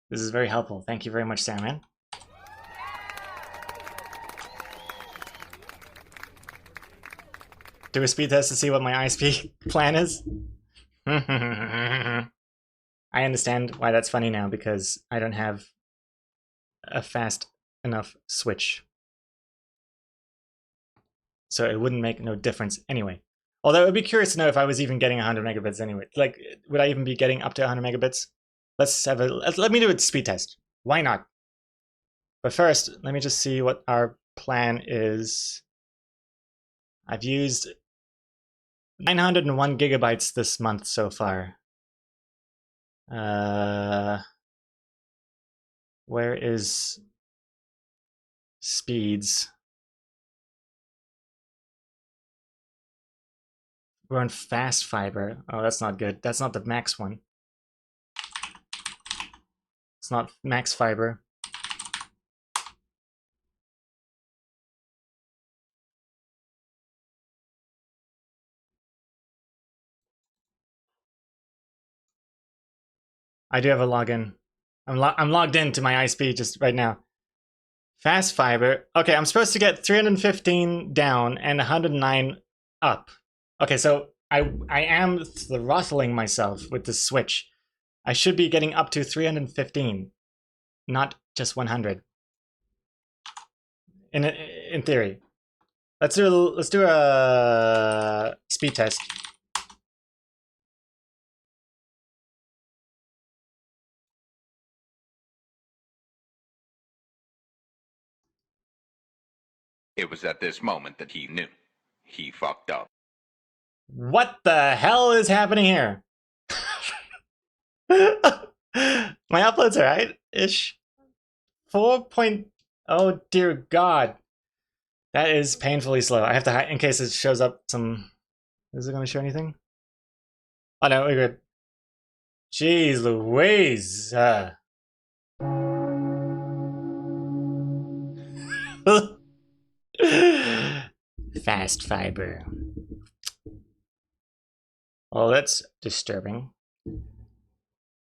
This is very helpful. Thank you very much, Saruman. Do a speed test to see what my ISP plan is? I understand why that's funny now, because I don't have a fast enough switch. So it wouldn't make no difference anyway. Although it would be curious to know if I was even getting 100 megabits anyway. Like, would I even be getting up to 100 megabits? Let me do a speed test. Why not? But first, let me just see what our plan is. I've used 901 gigabytes this month so far. Where is speeds? We're on fast fiber. Oh, that's not good. That's not the max one. It's not max fiber. I do have a login. I'm logged into my ISP just right now. Fast fiber. Okay, I'm supposed to get 315 down and 109 up. Okay, so I am throttling myself with this switch. I should be getting up to 315, not just 100. In theory. Let's do a speed test. It was at this moment that he knew. He fucked up. What the hell is happening here? My upload's alright-ish. 4. Oh dear God. That is painfully slow. I have to hide in case it shows up some... Is it going to show anything? Oh no, we're good. Jeez Louise. Fast fiber. Well, that's disturbing.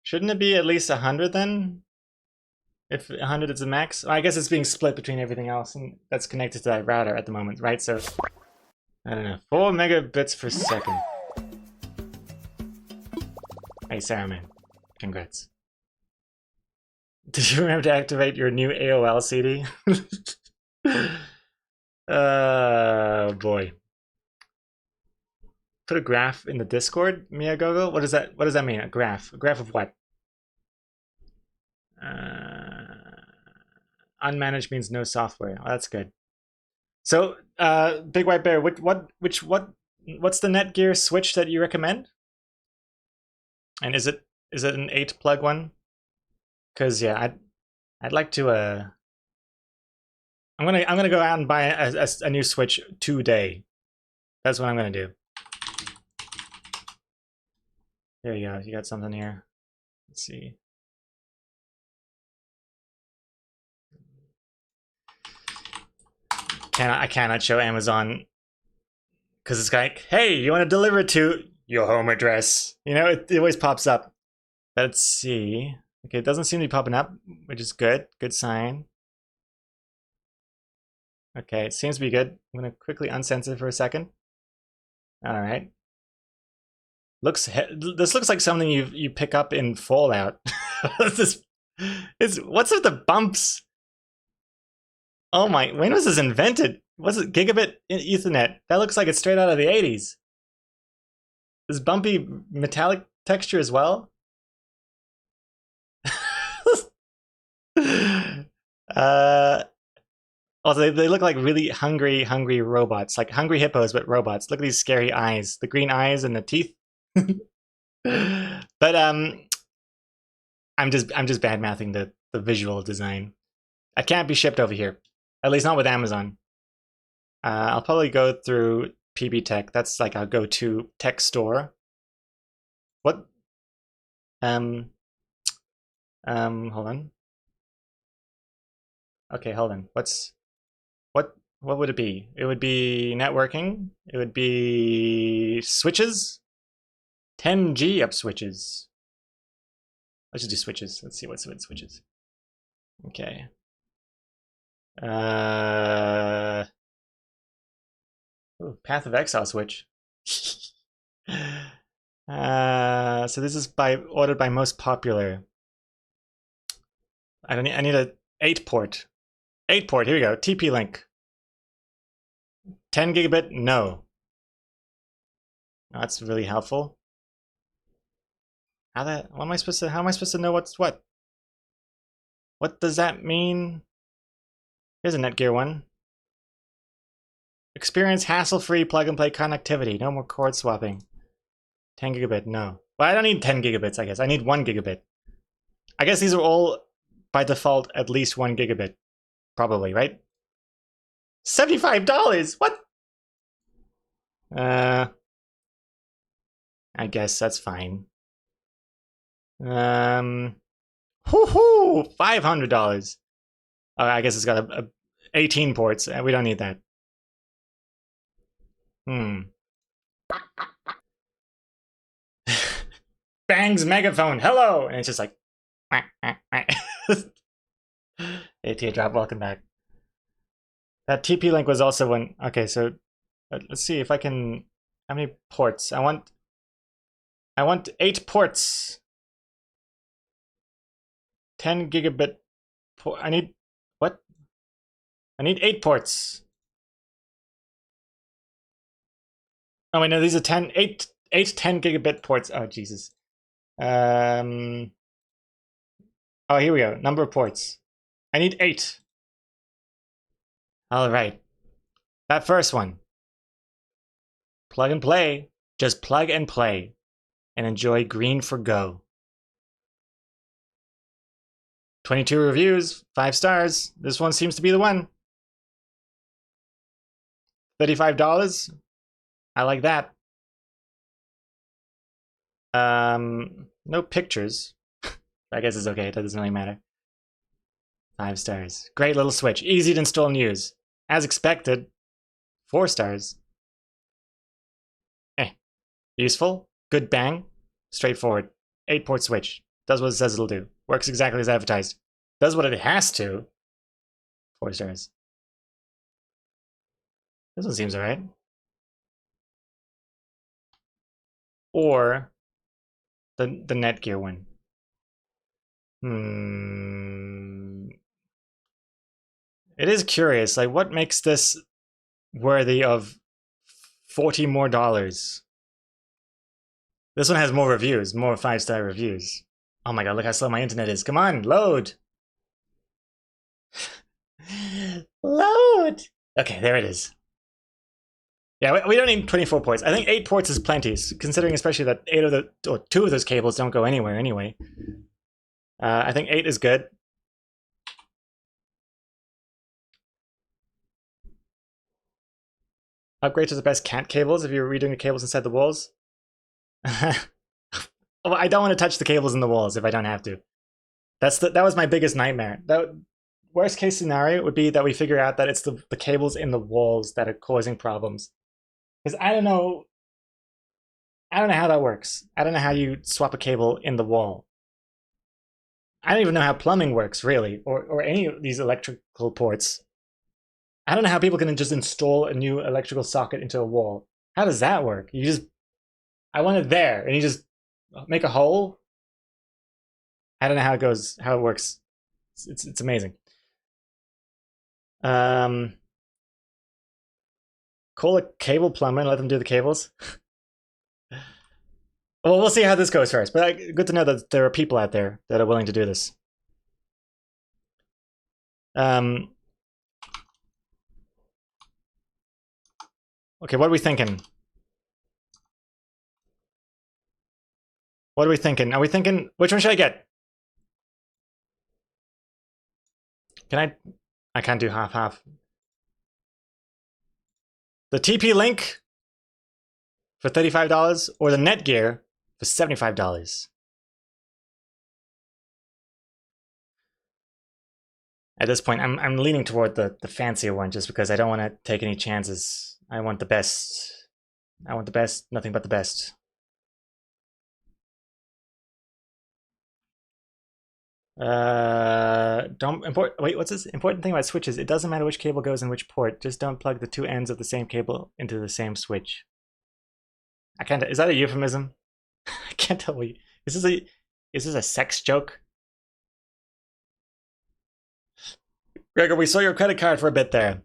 Shouldn't it be at least 100 then? If 100 is the max? Well, I guess it's being split between everything else, and that's connected to that router at the moment, right? So, I don't know. 4 megabits per second. Hey, Saruman. Congrats. Did you remember to activate your new AOL CD? Boy. Put a graph in the Discord, Miyagogo? What does that mean? A graph? A graph of what? Unmanaged means no software. Oh, that's good. So, Big White Bear, what's the Netgear switch that you recommend? And is it an 8 plug one? Because yeah, I'd like to I'm gonna go out and buy a new switch today. That's what I'm gonna do. There you go. You got something here. Let's see. I cannot show Amazon because it's like, hey, you want to deliver it to your home address? You know, it always pops up. Let's see. Okay, it doesn't seem to be popping up, which is good. Good sign. Okay, it seems to be good. I'm gonna quickly uncensor for a second. All right. This looks like something you pick up in Fallout. What's with the bumps? Oh my! When was this invented? Was it Gigabit Ethernet? That looks like it's straight out of the 80s. This bumpy metallic texture as well. Also, they look like really hungry robots, like hungry hippos, but robots. Look at these scary eyes, the green eyes and the teeth. But I'm just bad mouthing the visual design. It can't be shipped over here, at least not with Amazon. I'll probably go through PB Tech. That's like our go-to tech store. What? Hold on. Okay, hold on. What would it be? It would be networking. It would be switches. 10G up switches. Let's just do switches. Let's see what's with switches. Okay. Ooh, Path of Exile switch. So this is ordered by most popular. I need a 8 port. 8 port, here we go. TP link. 10 gigabit, no. That's really helpful. How am I supposed to know what's what? What does that mean? Here's a Netgear one. Experience hassle-free plug-and-play connectivity. No more cord swapping. 10 gigabit, no. Well, I don't need 10 gigabits, I guess. I need 1 gigabit. I guess these are all, by default, at least 1 gigabit. Probably, right? $75? What? I guess that's fine. $500. I guess it's got a 18 ports. We don't need that. Bang's megaphone. Hello, and it's just like, hey, Teardrop, welcome back. That TP link was also one. Okay, so let's see if I can. How many ports? I want 8 ports. 10 gigabit port. I need what? I need 8 ports. Oh wait, no, these are 8 10 gigabit ports. Oh Jesus. Oh, here we go. Number of ports. I need 8. All right. That first one. Plug and play. Just plug and play. And enjoy green for go. 22 reviews, 5 stars. This one seems to be the one. $35. I like that. No pictures. I guess it's okay. It doesn't really matter. 5 stars. Great little switch. Easy to install and use. As expected. 4 stars. Useful. Good bang. Straightforward. 8-port switch. Does what it says it'll do. Works exactly as advertised. Does what it has to. 4 stars. This one seems alright. Or the Netgear one. It is curious. Like, what makes this worthy of $40 more? This one has more reviews, more 5-star reviews. Oh my god, look how slow my internet is. Come on, load! Load! Okay, there it is. Yeah, we don't need 24 ports. I think 8 ports is plenty, considering especially that 2 of those cables don't go anywhere anyway. I think 8 is good. Upgrade to the best cat cables if you're redoing the cables inside the walls. Well, I don't want to touch the cables in the walls if I don't have to. That was my biggest nightmare. Worst case scenario would be that we figure out that it's the cables in the walls that are causing problems. Because I don't know how that works. I don't know how you swap a cable in the wall. I don't even know how plumbing works, really, or any of these electrical ports. I don't know how people can just install a new electrical socket into a wall. How does that work? I want it there, and you just make a hole? I don't know how it works. It's amazing. Call a cable plumber and let them do the cables. Well, we'll see how this goes first, but good to know that there are people out there that are willing to do this. Okay, what are we thinking? What are we thinking? Are we thinking, which one should I get? I can't do half-half. The TP Link for $35 or the Netgear for $75. At this point, I'm leaning toward the fancier one just because I don't want to take any chances. I want the best. I want the best, nothing but the best. Wait, what's this? Important thing about switches, it doesn't matter which cable goes in which port, just don't plug the 2 ends of the same cable into the same switch. I can't, is that a euphemism? I can't tell you. Is this a sex joke? Gregor, we saw your credit card for a bit there.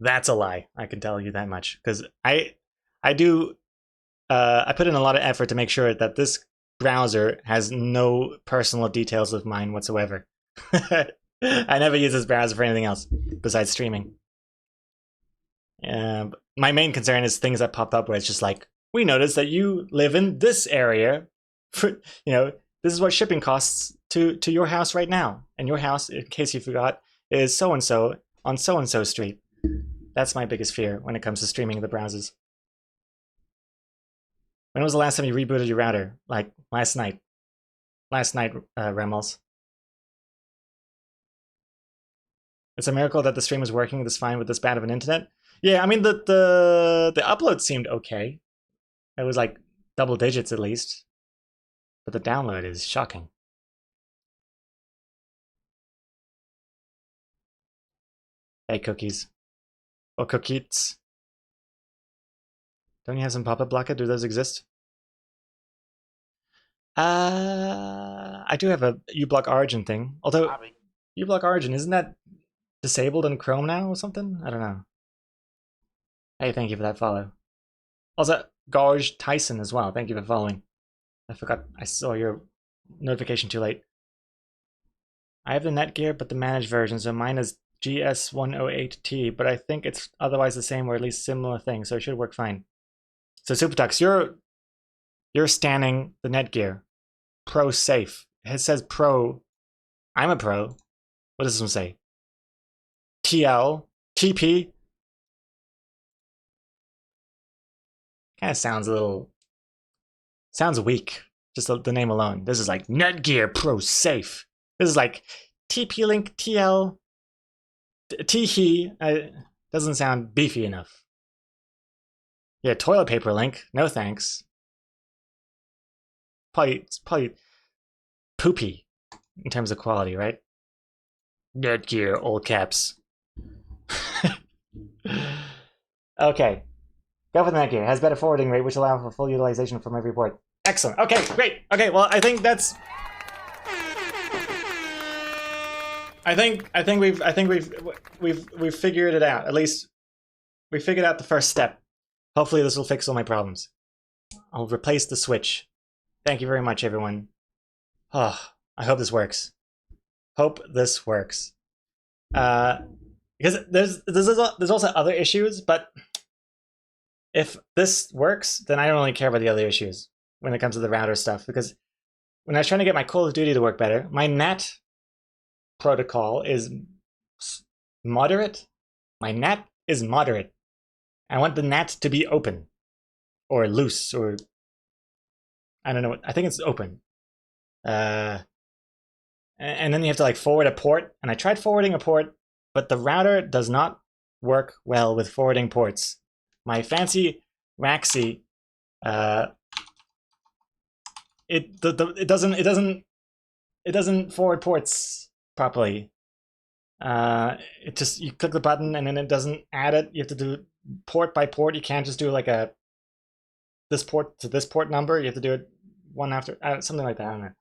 That's a lie, I can tell you that much. Because I put in a lot of effort to make sure that this browser has no personal details of mine whatsoever. I never use this browser for anything else besides streaming. My main concern is things that pop up where it's just like, we noticed that you live in this area. For, this is what shipping costs to your house right now. And your house, in case you forgot, is so-and-so on so-and-so street. That's my biggest fear when it comes to streaming the browsers. When was the last time you rebooted your router? Like, last night. Last night, Remels. It's a miracle that the stream is working this fine with this bad of an internet. Yeah, I mean, the upload seemed okay. It was like double digits at least. But the download is shocking. Hey, cookies. Or cookies. Don't you have some pop-up blocker? Do those exist? I do have a uBlock Origin thing. Although, uBlock Origin, isn't that disabled in Chrome now or something? I don't know. Hey, thank you for that follow. Also, Gorge Tyson as well. Thank you for following. I forgot, I saw your notification too late. I have the Netgear, but the managed version, so mine is GS108T, but I think it's otherwise the same or at least similar thing, so it should work fine. So Supertux, you're standing the Netgear Pro safe. It says Pro. I'm a Pro. What does this one say? TL, TP. Kind of sounds a little, sounds weak. Just the name alone. This is like Netgear Pro safe. This is like TP Link TL. Teehee. Doesn't sound beefy enough. Yeah, toilet paper link. No thanks. It's probably poopy in terms of quality, right? Netgear, all caps. Okay. Go for the Netgear. Has better forwarding rate, which allows for full utilization from every port. Excellent. Okay, great. Okay, well, I think that's. I think we've figured it out. At least we figured out the first step. Hopefully, this will fix all my problems. I'll replace the switch. Thank you very much, everyone. Oh, I hope this works. Hope this works. Because there's also other issues, but if this works, then I don't really care about the other issues when it comes to the router stuff. Because when I was trying to get my Call of Duty to work better, my NAT protocol is moderate. My NAT is moderate. I want the NAT to be open or loose or I don't know. I think it's open. And then you have to like forward a port. And I tried forwarding a port, but the router does not work well with forwarding ports. My fancy Raxi, it doesn't forward ports properly. It just, you click the button and then it doesn't add it. You have to do port by port. You can't just do like a this port to this port number. You have to do it one after something like that. I don't know.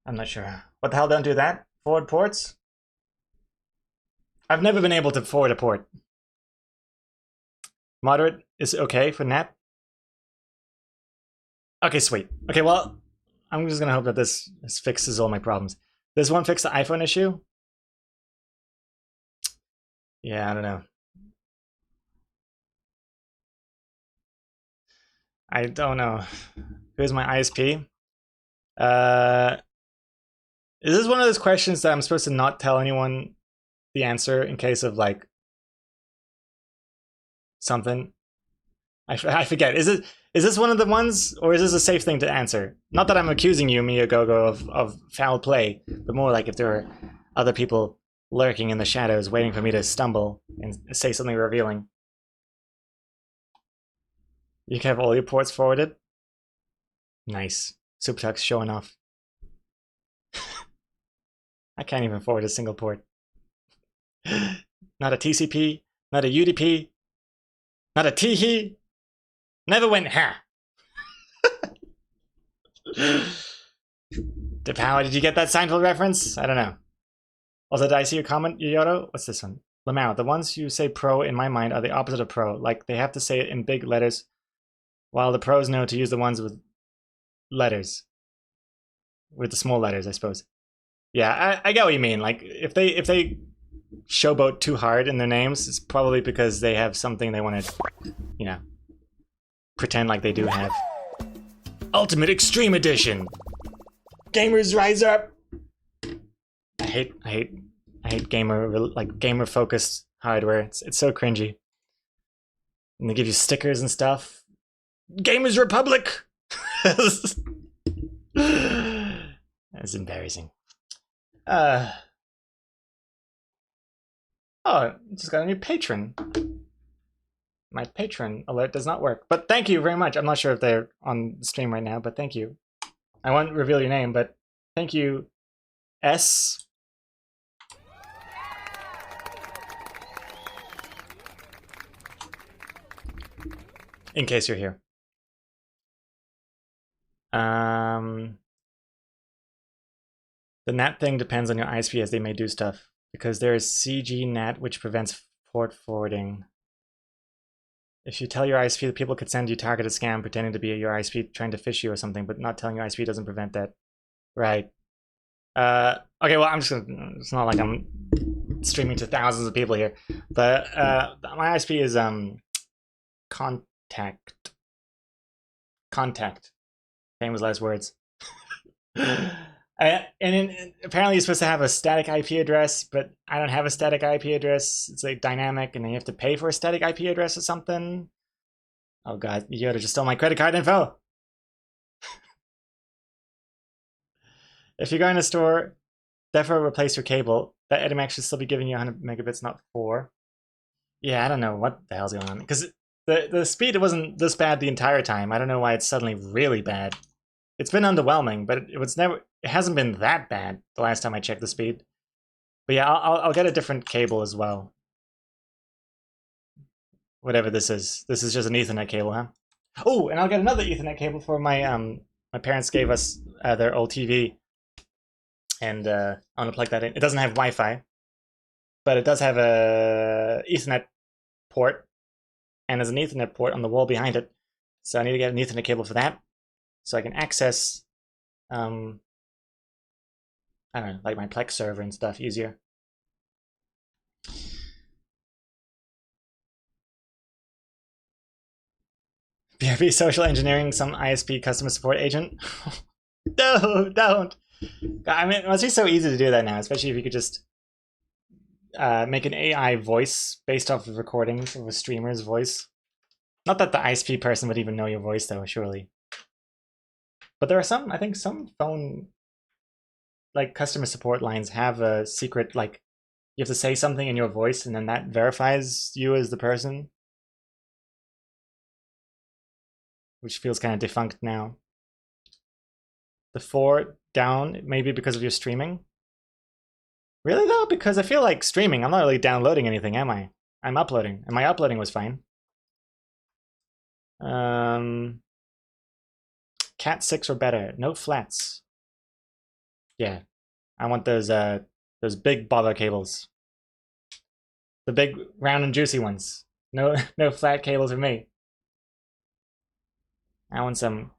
I'm not sure. What the hell don't do that? Forward ports? I've never been able to forward a port. Moderate is okay for NAT. Okay, sweet. Okay, well, I'm just gonna hope that this fixes all my problems. This one fix the iPhone issue? Yeah, I don't know. I don't know. Here's my ISP. Is this one of those questions that I'm supposed to not tell anyone the answer in case of like something? I forget. Is this one of the ones, or is this a safe thing to answer? Not that I'm accusing you, Miyagogo, of foul play, but more like if there are other people lurking in the shadows waiting for me to stumble and say something revealing. You can have all your ports forwarded? Nice. Supertux showing off. I can't even forward a single port. Not a TCP, not a UDP, not a teehee. Never went ha. Depower, did you get that Seinfeld reference? I don't know. Also, did I see your comment, Yoyoto? What's this one? Lamau, the ones you say pro in my mind are the opposite of pro. Like, they have to say it in big letters, while the pros know to use the ones with letters. With the small letters, I suppose. Yeah, I get what you mean. Like, if they showboat too hard in their names, it's probably because they have something they want to, you know, pretend like they do have. Ultimate Extreme Edition! Gamers rise up! I hate gamer focused hardware. It's so cringy. And they give you stickers and stuff. Gamers Republic! That's embarrassing. Oh, just got a new patron. My patron alert does not work, but thank you very much. I'm not sure if they're on the stream right now, but thank you. I won't reveal your name, but thank you, S. In case you're here. The NAT thing depends on your ISP, as they may do stuff, because there is CG NAT, which prevents port forwarding. If you tell your ISP that people could send you targeted scam pretending to be your ISP trying to phish you or something, but not telling your ISP doesn't prevent that. Right. Okay, well, I'm just gonna, it's not like I'm streaming to thousands of people here. But my ISP is contact. Famous last words. Apparently you're supposed to have a static IP address, but I don't have a static IP address. It's like dynamic, and then you have to pay for a static IP address or something. Oh god, Yoda just stole my credit card info. If you go in a store, therefore replace your cable. That Edimax should still be giving you 100 megabits, not 4. Yeah, I don't know what the hell's going on. Because the speed wasn't this bad the entire time. I don't know why it's suddenly really bad. It's been underwhelming, but it hasn't been that bad the last time I checked the speed. But yeah, I'll get a different cable as well. Whatever this is. This is just an Ethernet cable, huh? Oh, and I'll get another Ethernet cable for my my parents gave us their old TV. And I want to plug that in. It doesn't have Wi-Fi, but it does have a Ethernet port, and there's an Ethernet port on the wall behind it. So I need to get an Ethernet cable for that, so I can access, I don't know, like my Plex server and stuff easier. BRB social engineering some ISP customer support agent. No, don't. I mean, it must be so easy to do that now, especially if you could just make an AI voice based off of recordings of a streamer's voice. Not that the ISP person would even know your voice, though, surely. But there are some, I think some phone, like, customer support lines have a secret, like, you have to say something in your voice, and then that verifies you as the person. Which feels kind of defunct now. The 4 down, maybe because of your streaming? Really though? Because I feel like streaming, I'm not really downloading anything, am I? I'm uploading, and my uploading was fine. Cat 6 or better, no flats. Yeah, I want those big bother cables. The big round and juicy ones. No flat cables for me. I want some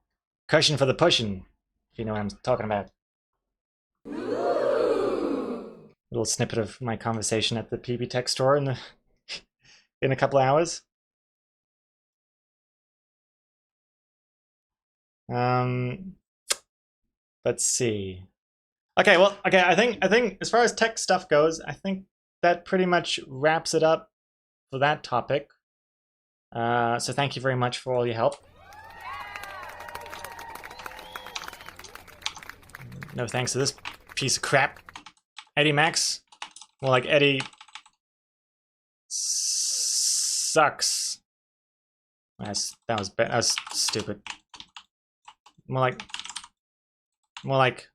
cushion for the pushing. You know what I'm talking about. Little snippet of my conversation at the PB Tech store in a couple hours. Let's see. Okay, well, okay, I think as far as tech stuff goes, I think that pretty much wraps it up for that topic. So thank you very much for all your help. No thanks to this piece of crap. Eddie Max. More like Eddie sucks. That was bad. That was stupid. More like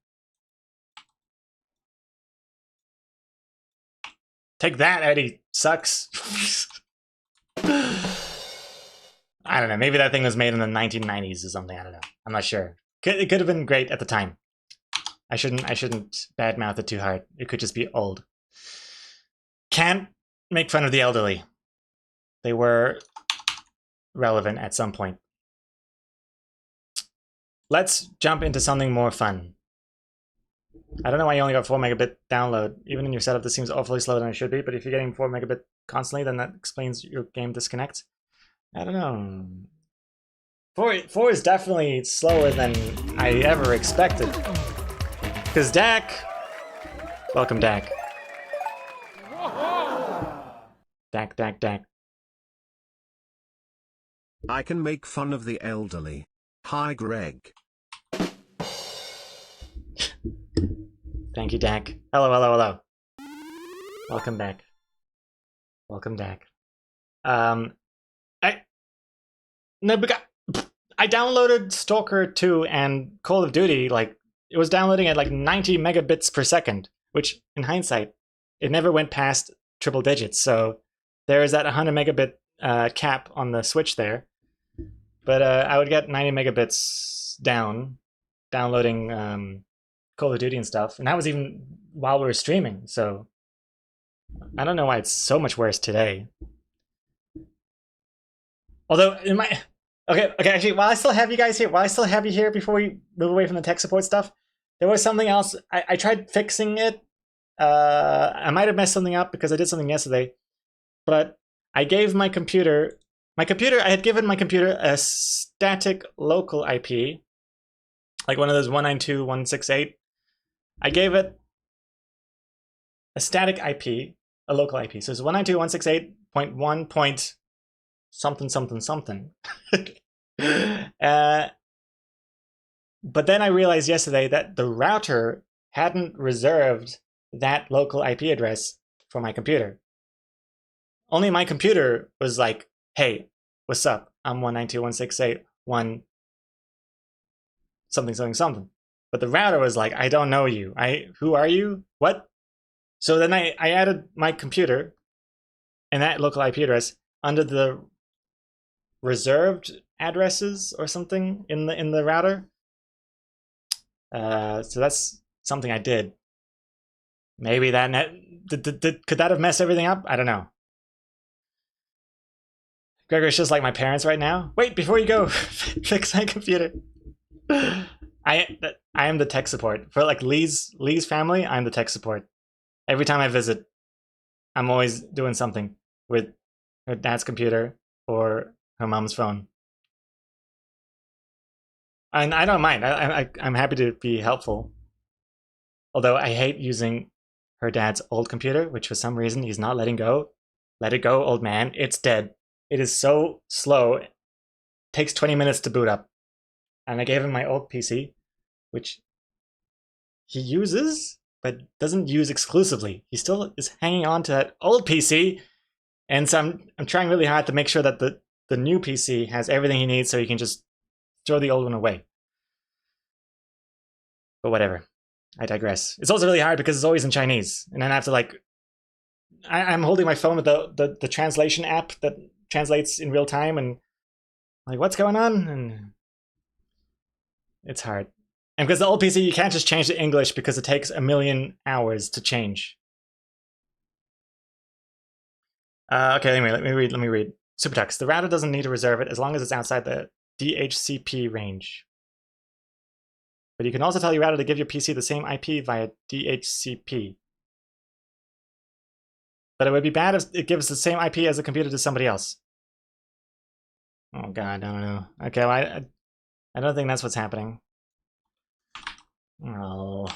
take that, Eddie sucks. I don't know. Maybe that thing was made in the 1990s or something. I don't know. I'm not sure. It could have been great at the time. I shouldn't badmouth it too hard. It could just be old. Can't make fun of the elderly. They were relevant at some point. Let's jump into something more fun. I don't know why you only got 4 megabit download. Even in your setup, this seems awfully slower than it should be, but if you're getting 4 megabit constantly, then that explains your game disconnect. I don't know. 4 is definitely slower than I ever expected. Because Dak... Welcome, Dak. Dak. I can make fun of the elderly. Hi, Greg. Thank you, Dak. Hello. Welcome back. I downloaded Stalker 2 and Call of Duty, like, it was downloading at like 90 megabits per second, which, in hindsight, it never went past triple digits, so there is that 100 megabit cap on the Switch there. But I would get 90 megabits downloading Call of Duty and stuff, and that was even while we were streaming, so I don't know why it's so much worse today. Although, Okay, actually, while I still have you here before we move away from the tech support stuff, there was something else. I tried fixing it I might have messed something up because I did something yesterday, but I gave my computer, I had given my computer a static local IP, like one of those 192.168. I gave it a static IP, a local IP. So it's 192.168.1 point something something something. But then I realized yesterday that the router hadn't reserved that local IP address for my computer. Only my computer was like, hey, what's up? I'm 192.168.1 something something something. But the router was like, I don't know you. Who are you? What? So then I added my computer and that local IP address under the reserved addresses or something in the router. So that's something I did. Maybe that could that have messed everything up? I don't know. Gregor's just like my parents right now. Wait, before you go, fix my computer. I am the tech support for like Lee's family. I'm the tech support. Every time I visit, I'm always doing something with her dad's computer or her mom's phone. And I don't mind. I'm happy to be helpful. Although I hate using her dad's old computer, which for some reason he's not letting go. Let it go, old man. It's dead. It is so slow. It takes 20 minutes to boot up. And I gave him my old PC, which he uses, but doesn't use exclusively. He still is hanging on to that old PC. And so I'm trying really hard to make sure that the new PC has everything he needs so he can just throw the old one away. But whatever. I digress. It's also really hard because it's always in Chinese. And then I have to like... I'm holding my phone with the translation app that translates in real time and like, what's going on? And it's hard. And because the old PC, you can't just change to English because it takes 1,000,000 hours to change. Okay, anyway, let me read. Supertext. The router doesn't need to reserve it as long as it's outside the DHCP range. But you can also tell your router to give your PC the same IP via DHCP. But it would be bad if it gives the same IP as a computer to somebody else. Oh god, I don't know. Okay, well, I don't think that's what's happening. Oh.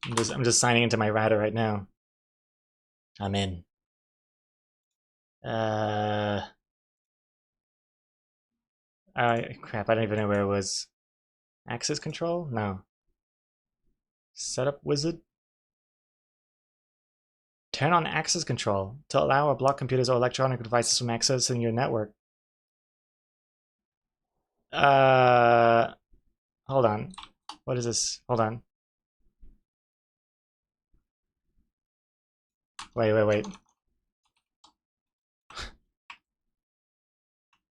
I'm just signing into my router right now. I'm in. Crap, I don't even know where it was. Access control? No. Setup wizard? Turn on access control to allow or block computers or electronic devices from accessing your network. Hold on. What is this? Hold on. Wait.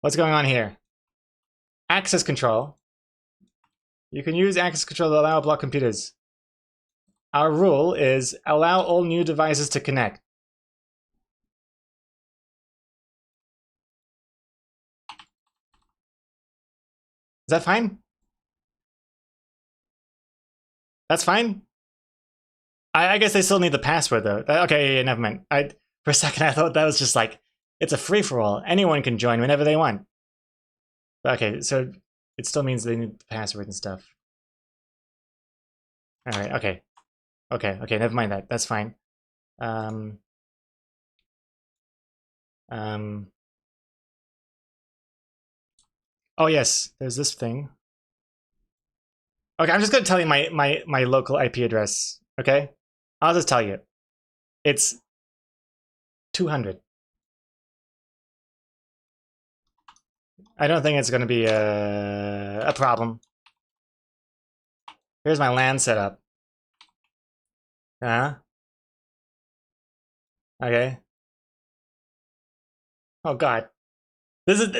What's going on here? Access control. You can use access control to allow or block computers. Our rule is allow all new devices to connect. Is that fine? That's fine? I guess they still need the password though. Okay, yeah, never mind. For a second I thought that was just like, it's a free-for-all. Anyone can join whenever they want. Okay, so it still means they need the password and stuff. Alright, okay. Okay, never mind that. That's fine. Oh yes, there's this thing. Okay, I'm just gonna tell you my local IP address, okay? I'll just tell you. It's 200. I don't think it's gonna be a problem. Here's my LAN setup. Okay. Oh god. This is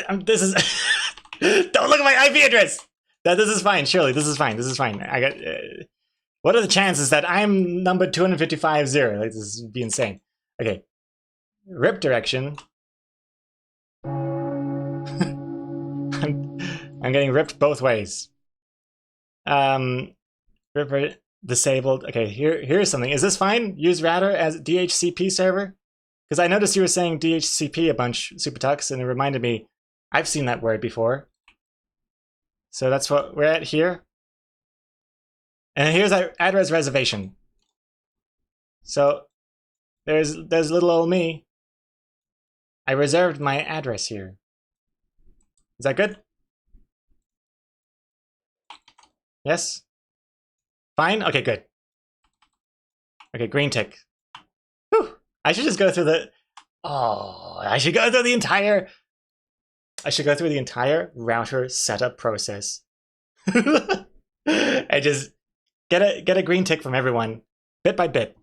don't look at my IP address. This is fine. Surely this is fine. This is fine. I got. What are the chances that I'm number 255.0? Like, this would be insane. Okay. RIP direction. I'm getting ripped both ways. Ripper disabled. Okay, here's something. Is this fine? Use router as DHCP server? Because I noticed you were saying DHCP a bunch, SuperTux, and it reminded me, I've seen that word before. So that's what we're at here. And here's our address reservation. So there's little old me. I reserved my address here. Is that good? Yes? Fine? Okay, good. Okay, green tick. Whew. I should just go through the... Oh, I should go through the entire... I should go through the entire router setup process. And just get a green tick from everyone, bit by bit.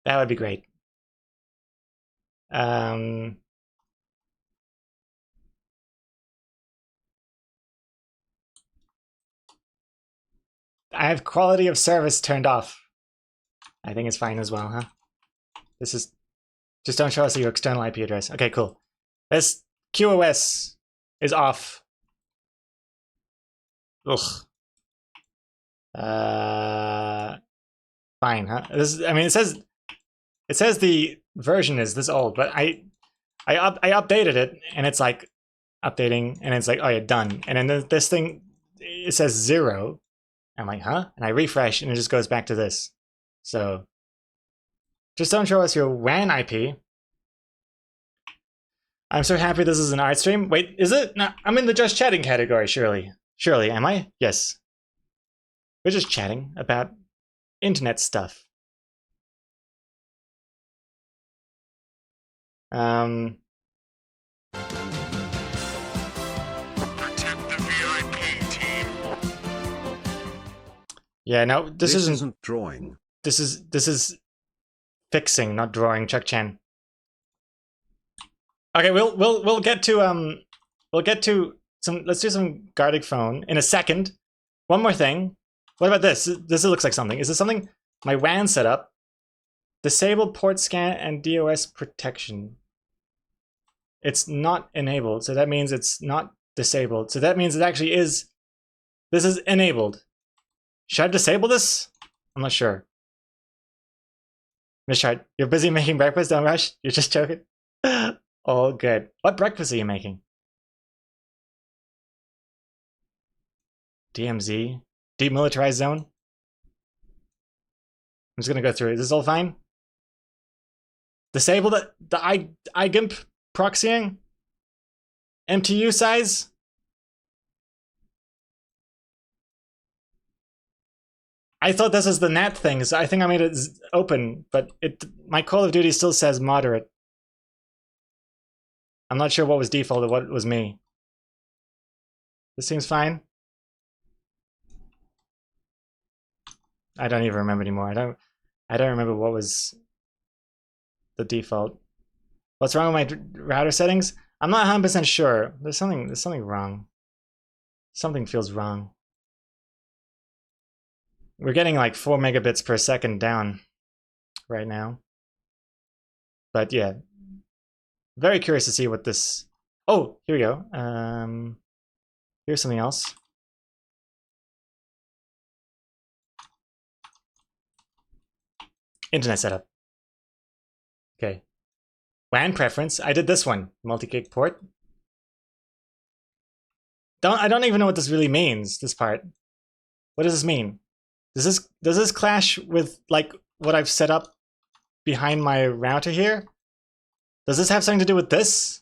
That would be great. I have quality of service turned off. I think it's fine as well, huh? This is... Just don't show us your external IP address. Okay, cool. This QoS is off. Ugh. Fine, huh? This is, I mean, it says the version is this old, but I updated it, and it's like updating, and it's like, oh yeah, done. And then this thing, it says 0. I'm like, huh? And I refresh, and it just goes back to this. So just don't show us your WAN IP. I'm so happy this is an art stream. Wait, is it? No, I'm in the just chatting category, surely. Surely, am I? Yes. We're just chatting about internet stuff. Protect the VIP team. Yeah, no, this isn't drawing. This is fixing, not drawing, Chuck Chan. Okay, we'll get to some. Let's do some Gardic phone in a second. One more thing. What about this? This looks like something. Is this something? My WAN setup. Disabled port scan and DOS protection. It's not enabled, so that means it's not disabled. So that means it actually is. This is enabled. Should I disable this? I'm not sure. Miss Chart, you're busy making breakfast, don't rush. You're just joking. All good. What breakfast are you making? DMZ? Demilitarized zone? I'm just gonna go through it. Is this all fine? Disable the iGimp proxying? MTU size? I thought this is the NAT thing, so I think I made it open, but my Call of Duty still says moderate. I'm not sure what was default or what was me. This seems fine. I don't even remember anymore. I don't remember what was the default. What's wrong with my router settings? I'm not 100% sure. There's something wrong. Something feels wrong. We're getting like 4 megabits per second down right now. But yeah, very curious to see what this... Oh, here we go. Here's something else. Internet setup. Okay. WAN preference. I did this one. Multi-gig port. I don't even know what this really means, this part. What does this mean? Does this clash with like what I've set up behind my router here? Does this have something to do with this?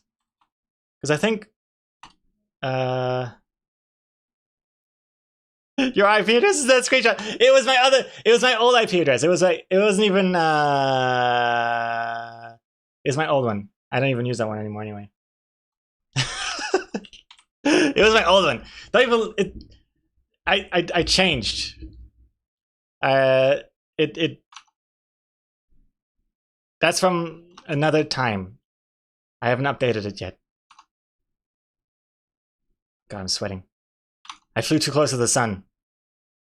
Because I think your IP address is that screenshot. It was my old IP address. It wasn't even it's my old one. I don't even use that one anymore anyway. It was my old one. I changed. That's from another time. I haven't updated it yet. God, I'm sweating. I flew too close to the sun.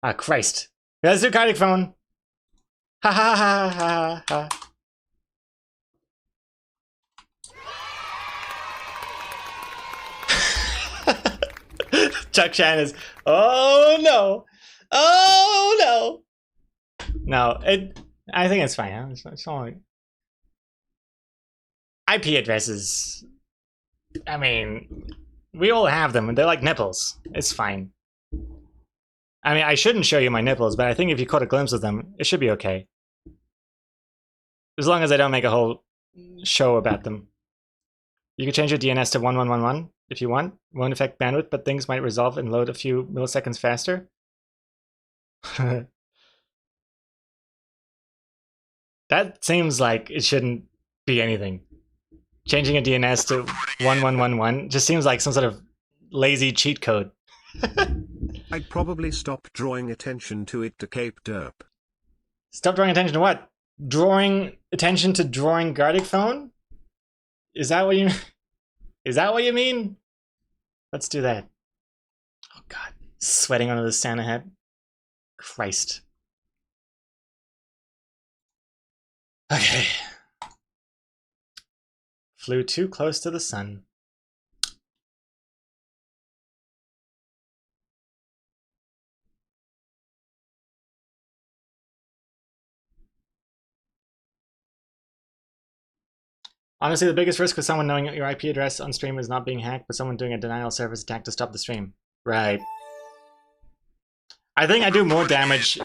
Ah, Christ. Let's do Cardiac phone. Ha ha ha ha ha. Chuck Shan is, oh no, oh no. No, I think it's fine. Huh? It's all IP addresses. I mean, we all have them, and they're like nipples. It's fine. I mean, I shouldn't show you my nipples, but I think if you caught a glimpse of them, it should be okay. As long as I don't make a whole show about them. You can change your DNS to 1111 if you want. Won't affect bandwidth, but things might resolve and load a few milliseconds faster. That seems like it shouldn't be anything. Changing a DNS to 1111 just seems like some sort of lazy cheat code. I'd probably stop drawing attention to it to Cape Derp. Stop drawing attention to what? Drawing attention to drawing Gardic phone? Is that what you Is that what you mean? Let's do that. Oh god. Sweating under the Santa hat. Christ. Okay. Flew too close to the sun. Honestly, the biggest risk with someone knowing your IP address on stream is not being hacked, but someone doing a denial service attack to stop the stream. Right. I think I do more damage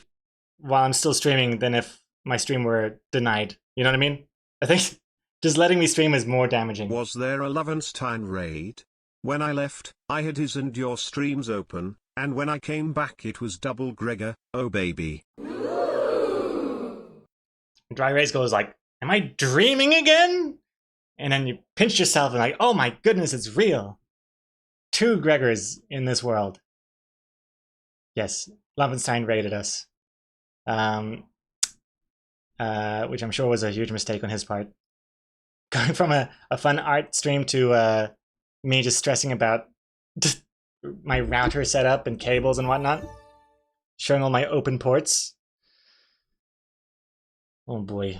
while I'm still streaming than if my stream were denied. You know what I mean? I think just letting me stream is more damaging. Was there a Lovenstein raid? When I left, I had his and your streams open, and when I came back it was double Gregor, oh baby. Dry Race goes like, am I dreaming again? And then you pinch yourself and like, oh my goodness, it's real. 2 Gregors in this world. Yes, Lovenstein raided us. Which I'm sure was a huge mistake on his part. Going from a fun art stream to me just stressing about my router setup and cables and whatnot. Showing all my open ports. Oh boy.